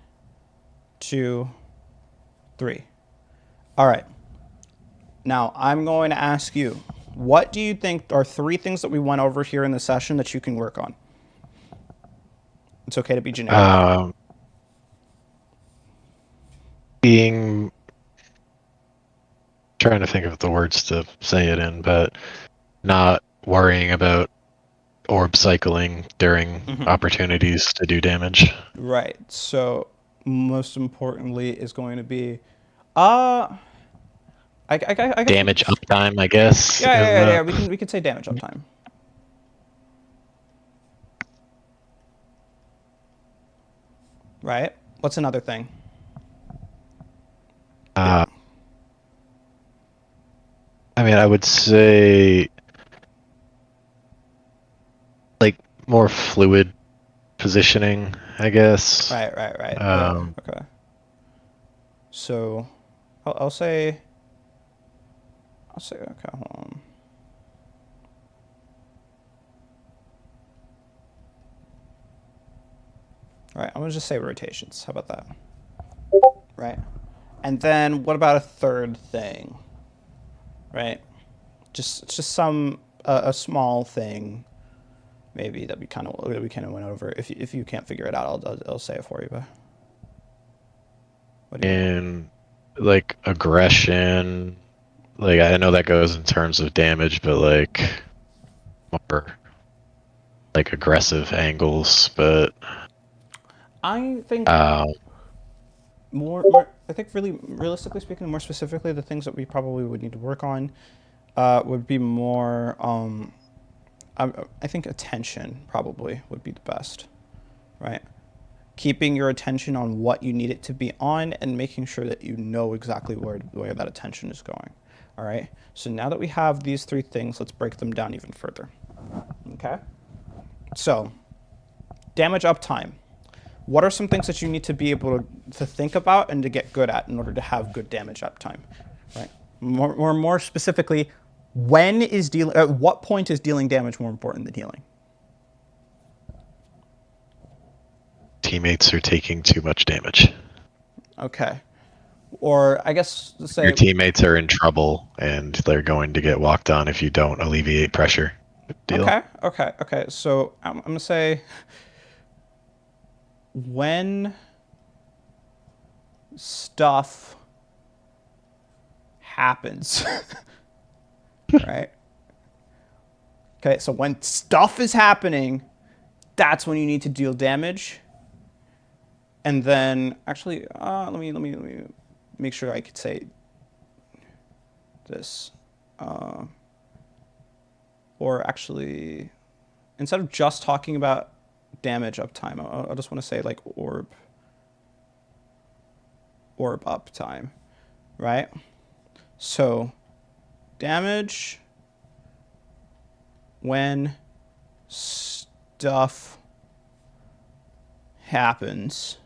2, 3. All right. Now I'm going to ask you, what do you think are three things that we went over here in the session that you can work on? It's okay to be generic. Trying to think of the words to say it in, but not worrying about orb cycling during opportunities to do damage. Right. So most importantly is going to be I guess damage uptime, I guess. Yeah. We can say damage uptime. Right. What's another thing? I mean, I would say like more fluid positioning, I guess. Right. Yeah, okay. So I'll say okay, hold on. All right, I'm gonna just say rotations. How about that? Right. And then what about a third thing? Right. Just some a small thing, maybe that we kind of went over. If you can't figure it out, I'll say it for you. But what do you and like aggression, like I know that goes in terms of damage, but like more like aggressive angles. But I think more. I think really realistically speaking, more specifically, the things that we probably would need to work on would be more. I think attention probably would be the best, right? Keeping your attention on what you need it to be on and making sure that you know exactly where that attention is going. All right. So now that we have these three things, let's break them down even further. Okay. So damage uptime. What are some things that you need to be able to think about and to get good at in order to have good damage uptime, right? More specifically, at what point is dealing damage more important than healing? teammates are taking too much damage. Okay. Or I guess say your teammates are in trouble and they're going to get walked on if you don't alleviate pressure. Deal. Okay. So I'm gonna say when stuff happens, right? Okay, so when stuff is happening, that's when you need to deal damage. And then, actually, let me make sure I could say this. Or actually, instead of just talking about damage uptime, I just want to say like orb uptime, right? So damage when stuff happens.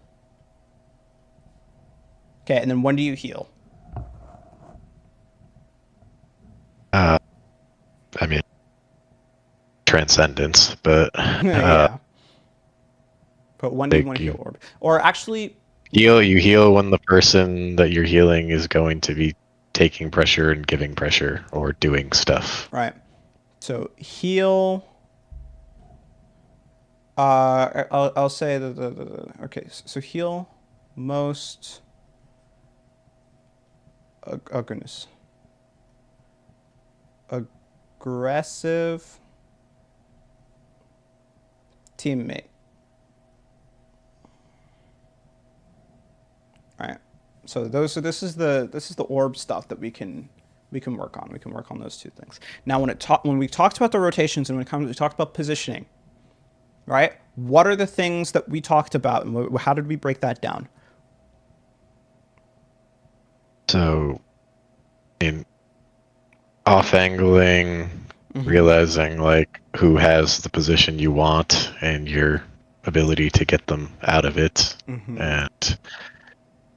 Okay, and then when do you heal? Uh, I mean, transcendence, but Yeah. But when do you like want to heal you orb? Or actually, heal when the person that you're healing is going to be taking pressure and giving pressure or doing stuff. right. So heal. I'll say okay. So heal most. Oh goodness. Aggressive teammate. All right. So this is the orb stuff that we can work on. We can work on those two things. Now when we talked about the rotations and we talked about positioning, right? What are the things that we talked about and how did we break that down? So, in off angling, realizing like who has the position you want and your ability to get them out of it, and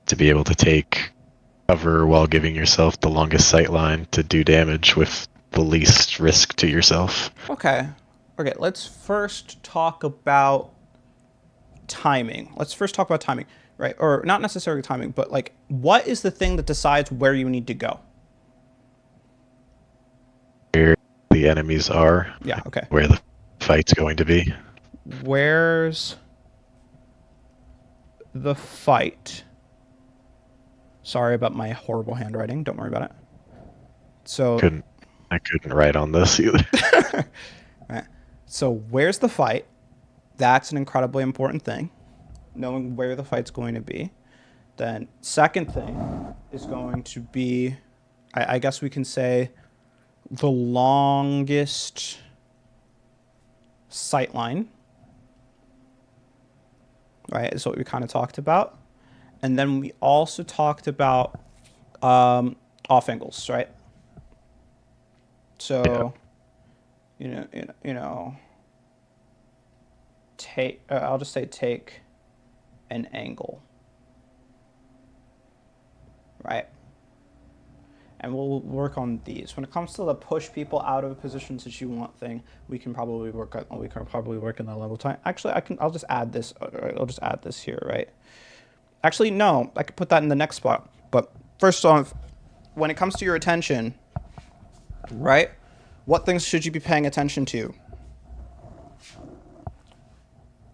to be able to take cover while giving yourself the longest sight line to do damage with the least risk to yourself. Okay. Okay, let's first talk about timing. Let's first talk about timing, right? Or not necessarily timing, but like what is the thing that decides where you need to go? Where the enemies are, Yeah, okay. where the fight's going to be. Where's the fight? Sorry about my horrible handwriting. Don't worry about it. So, Couldn't I couldn't write on this either. right. So where's the fight? That's an incredibly important thing. Knowing where the fight's going to be. Then second thing is going to be, I guess we can say, the longest sight line, right? Is what we kind of talked about. And then we also talked about off angles, right? Yeah. So, take. I'll just say take an angle, right? And we'll work on these. When it comes to the push people out of positions that you want thing, we can probably work in that level time. Actually, I'll just add this. I'll just add this here, right? Actually, no, I could put that in the next spot. But first off, when it comes to your attention, right? What things should you be paying attention to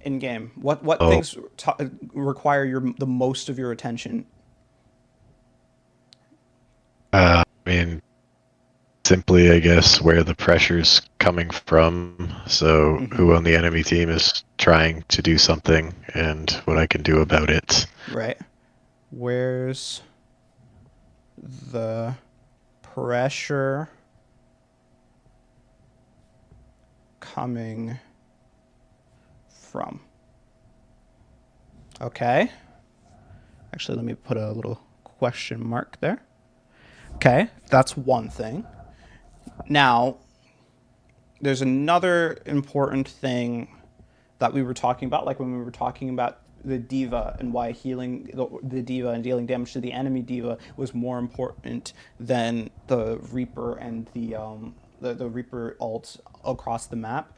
in game? What Oh, things require the most of your attention? I mean, simply, I guess, where the pressure's coming from. So, who on the enemy team is trying to do something and what I can do about it. Right. Where's the pressure coming from? Okay. Actually, let me put a little question mark there. Okay, that's one thing. Now, there's another important thing that we were talking about, like when we were talking about the diva and why healing the diva and dealing damage to the enemy diva was more important than the Reaper and the Reaper ult across the map.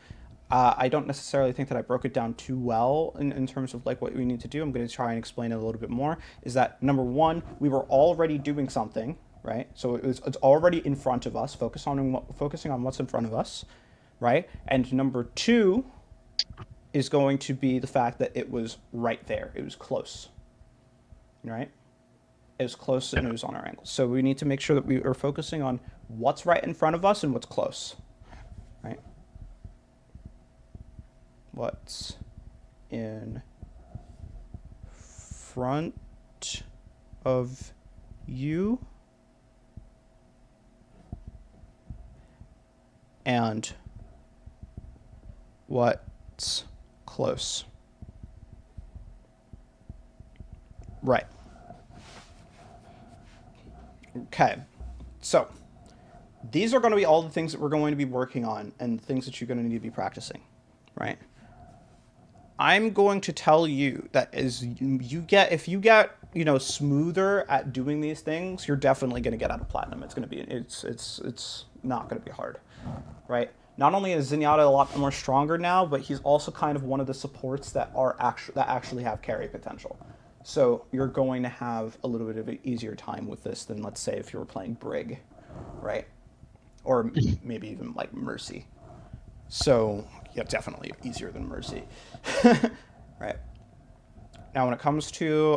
I don't necessarily think that I broke it down too well in terms of like what we need to do. I'm going to try and explain it a little bit more. Is that number one, we were already doing something, right? So it's already in front of us. Focusing on what's in front of us, right? And number two is going to be the fact that it was right there. It was close, right? It was close and it was on our angle. So we need to make sure that we are focusing on what's right in front of us and what's close, right? what's in front of you and what's close. Right. Okay. So these are going to be all the things that we're going to be working on and things that you're going to need to be practicing, right? I'm going to tell you that as you get, if you get, smoother at doing these things, you're definitely going to get out of platinum. It's going to be, it's not going to be hard, right? Not only is Zenyatta a lot more stronger now, but he's also kind of one of the supports that actually have carry potential. So you're going to have a little bit of an easier time with this than, let's say, if you were playing Brig, right? Or maybe even like Mercy. So yeah, definitely easier than Mercy, right? Now, when it comes to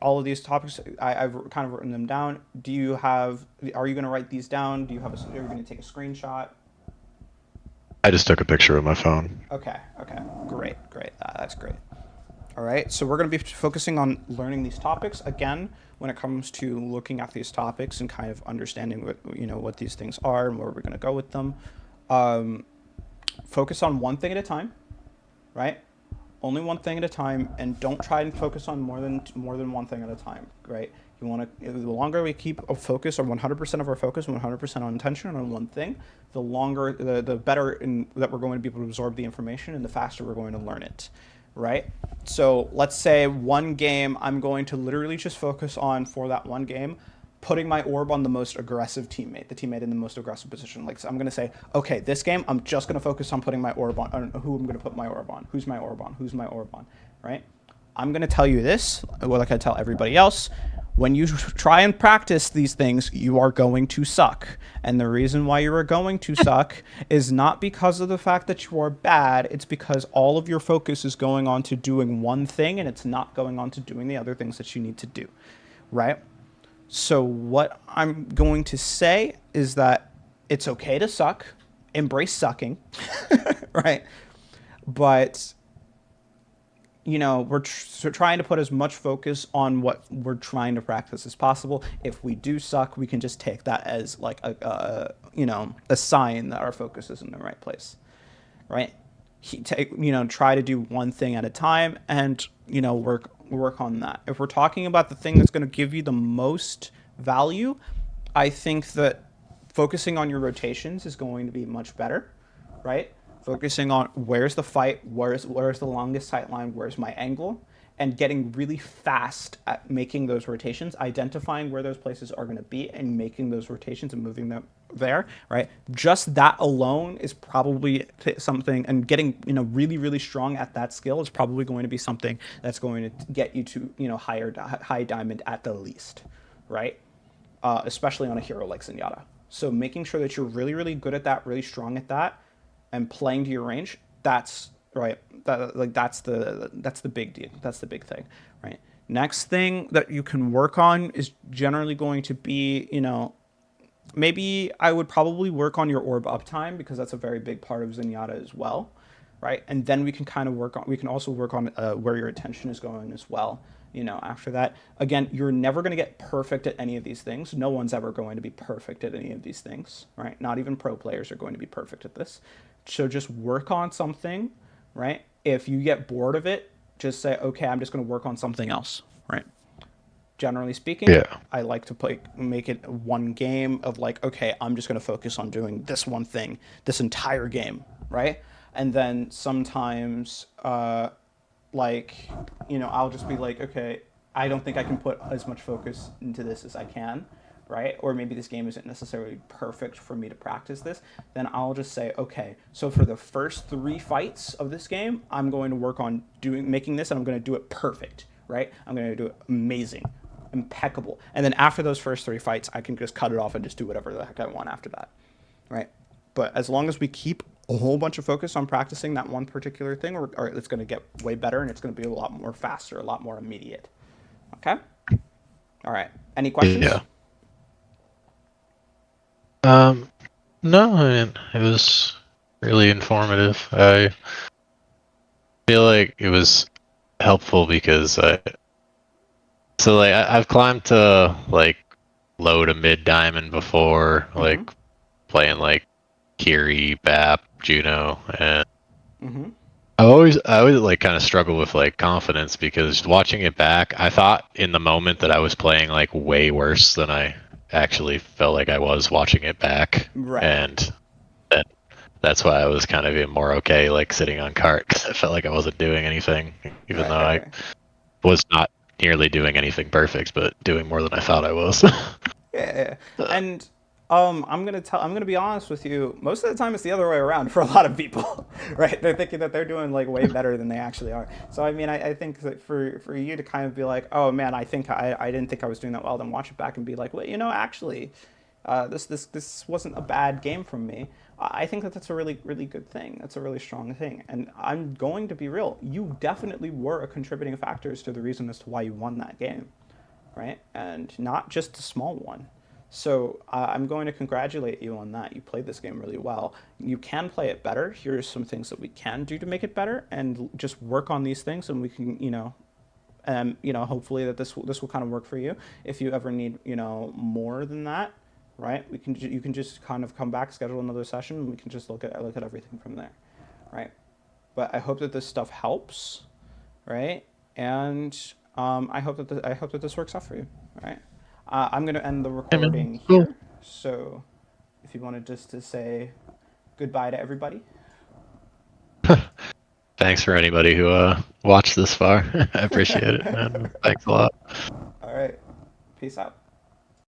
all of these topics, I've kind of written them down. Do you have? Are you going to write these down? Do you have? Are you going to take a screenshot? I just took a picture of my phone. Okay. Okay. Great. Great. That's great. All right. So we're going to be focusing on learning these topics again. When it comes to looking at these topics and kind of understanding what these things are and where we're going to go with them. Focus on one thing at a time, right? Only one thing at a time, and don't try and focus on more than one thing at a time, right? You want to, the longer we keep a focus, or 100% of our focus, 100% on attention on one thing, the longer, the better that we're going to be able to absorb the information, and the faster we're going to learn it, right? So let's say one game, I'm going to literally just focus on, for that one game, putting my orb on the most aggressive teammate, the teammate in the most aggressive position. Like, so I'm going to say, okay, this game, I'm just going to focus on putting my orb on who I'm going to put my orb on, who's my orb on, who's my orb on, right? I'm going to tell you this, like I tell everybody else, when you try and practice these things, you are going to suck. And the reason why you are going to suck is not because of the fact that you are bad. It's because all of your focus is going on to doing one thing and it's not going on to doing the other things that you need to do, right? So what I'm going to say is that it's okay to suck, embrace sucking, right? But we're trying to put as much focus on what we're trying to practice as possible. If we do suck, we can just take that as like a sign that our focus is in the right place, right? Try to do one thing at a time, and work on that. If we're talking about the thing that's going to give you the most value, I think that focusing on your rotations is going to be much better, right? Focusing on where's the fight, where's the longest sight line, where's my angle, and getting really fast at making those rotations, identifying where those places are going to be, and making those rotations and moving them there, right? Just that alone is probably something, and getting really really strong at that skill is probably going to be something that's going to get you to high diamond at the least, right? Especially on a hero like Zenyatta. So making sure that you're really really good at that, really strong at that, and playing to your range, that's right. That's the big deal. That's the big thing, right? Next thing that you can work on is generally going to be, maybe I would probably work on your orb uptime, because that's a very big part of Zenyatta as well, right? And then we can kind of we can also work on where your attention is going as well. After that, again, you're never going to get perfect at any of these things. No one's ever going to be perfect at any of these things, right? Not even pro players are going to be perfect at this. So just work on something, right? If you get bored of it, just say, okay, I'm just going to work on something else, right? Generally speaking, Yeah. I like to make it one game of like, okay, I'm just going to focus on doing this one thing this entire game, right? And then sometimes, I'll just be like, okay, I don't think I can put as much focus into this as I can, right? Or maybe this game isn't necessarily perfect for me to practice this. Then I'll just say, okay, so for the first 3 fights of this game, I'm going to work on making this, and I'm going to do it perfect, right? I'm going to do it amazing, impeccable. And then after those first 3 fights, I can just cut it off and just do whatever the heck I want after that, right? But as long as we keep a whole bunch of focus on practicing that one particular thing, or it's going to get way better, and it's going to be a lot more faster, a lot more immediate. Okay? All right. Any questions? Yeah. Um, no, I mean, it was really informative. feel like it was helpful because I've climbed to like low to mid diamond before, like Mm-hmm. playing like Kiri, Bap, Juno, and Mm-hmm. I always like kind of struggle with like confidence because watching it back, I thought in the moment that I was playing like way worse than I actually felt like I was watching it back, Right. and that, that's why I was kind of even more okay like sitting on cart because I felt like I wasn't doing anything, even Right. though Right. I Right. was not nearly doing anything perfect, but doing more than I thought I was. Yeah, yeah. And I'm gonna be honest with you. Most of the time, it's the other way around for a lot of people, right? They're thinking that they're doing like way better than they actually are. So I mean, I think that for you to kind of be like, oh man, I didn't think I was doing that well, then watch it back and be like, well, actually, this wasn't a bad game from me. I think that that's a really good thing. That's a really strong thing. And I'm going to be real. You definitely were a contributing factors to the reason as to why you won that game, right? And not just a small one. So I'm going to congratulate you on that. You played this game really well. You can play it better. Here's some things that we can do to make it better, and just work on these things, and we can, hopefully that this will kind of work for you. If you ever need, more than that, right? You can just kind of come back, schedule another session, and we can just look at everything from there, right? But I hope that this stuff helps, right? And I hope that this works out for you, right? I'm gonna end the I mean, recording cool. here. So, if you wanted just to say goodbye to everybody. Thanks for anybody who watched this far. I appreciate it, and thanks a lot. All right, peace out.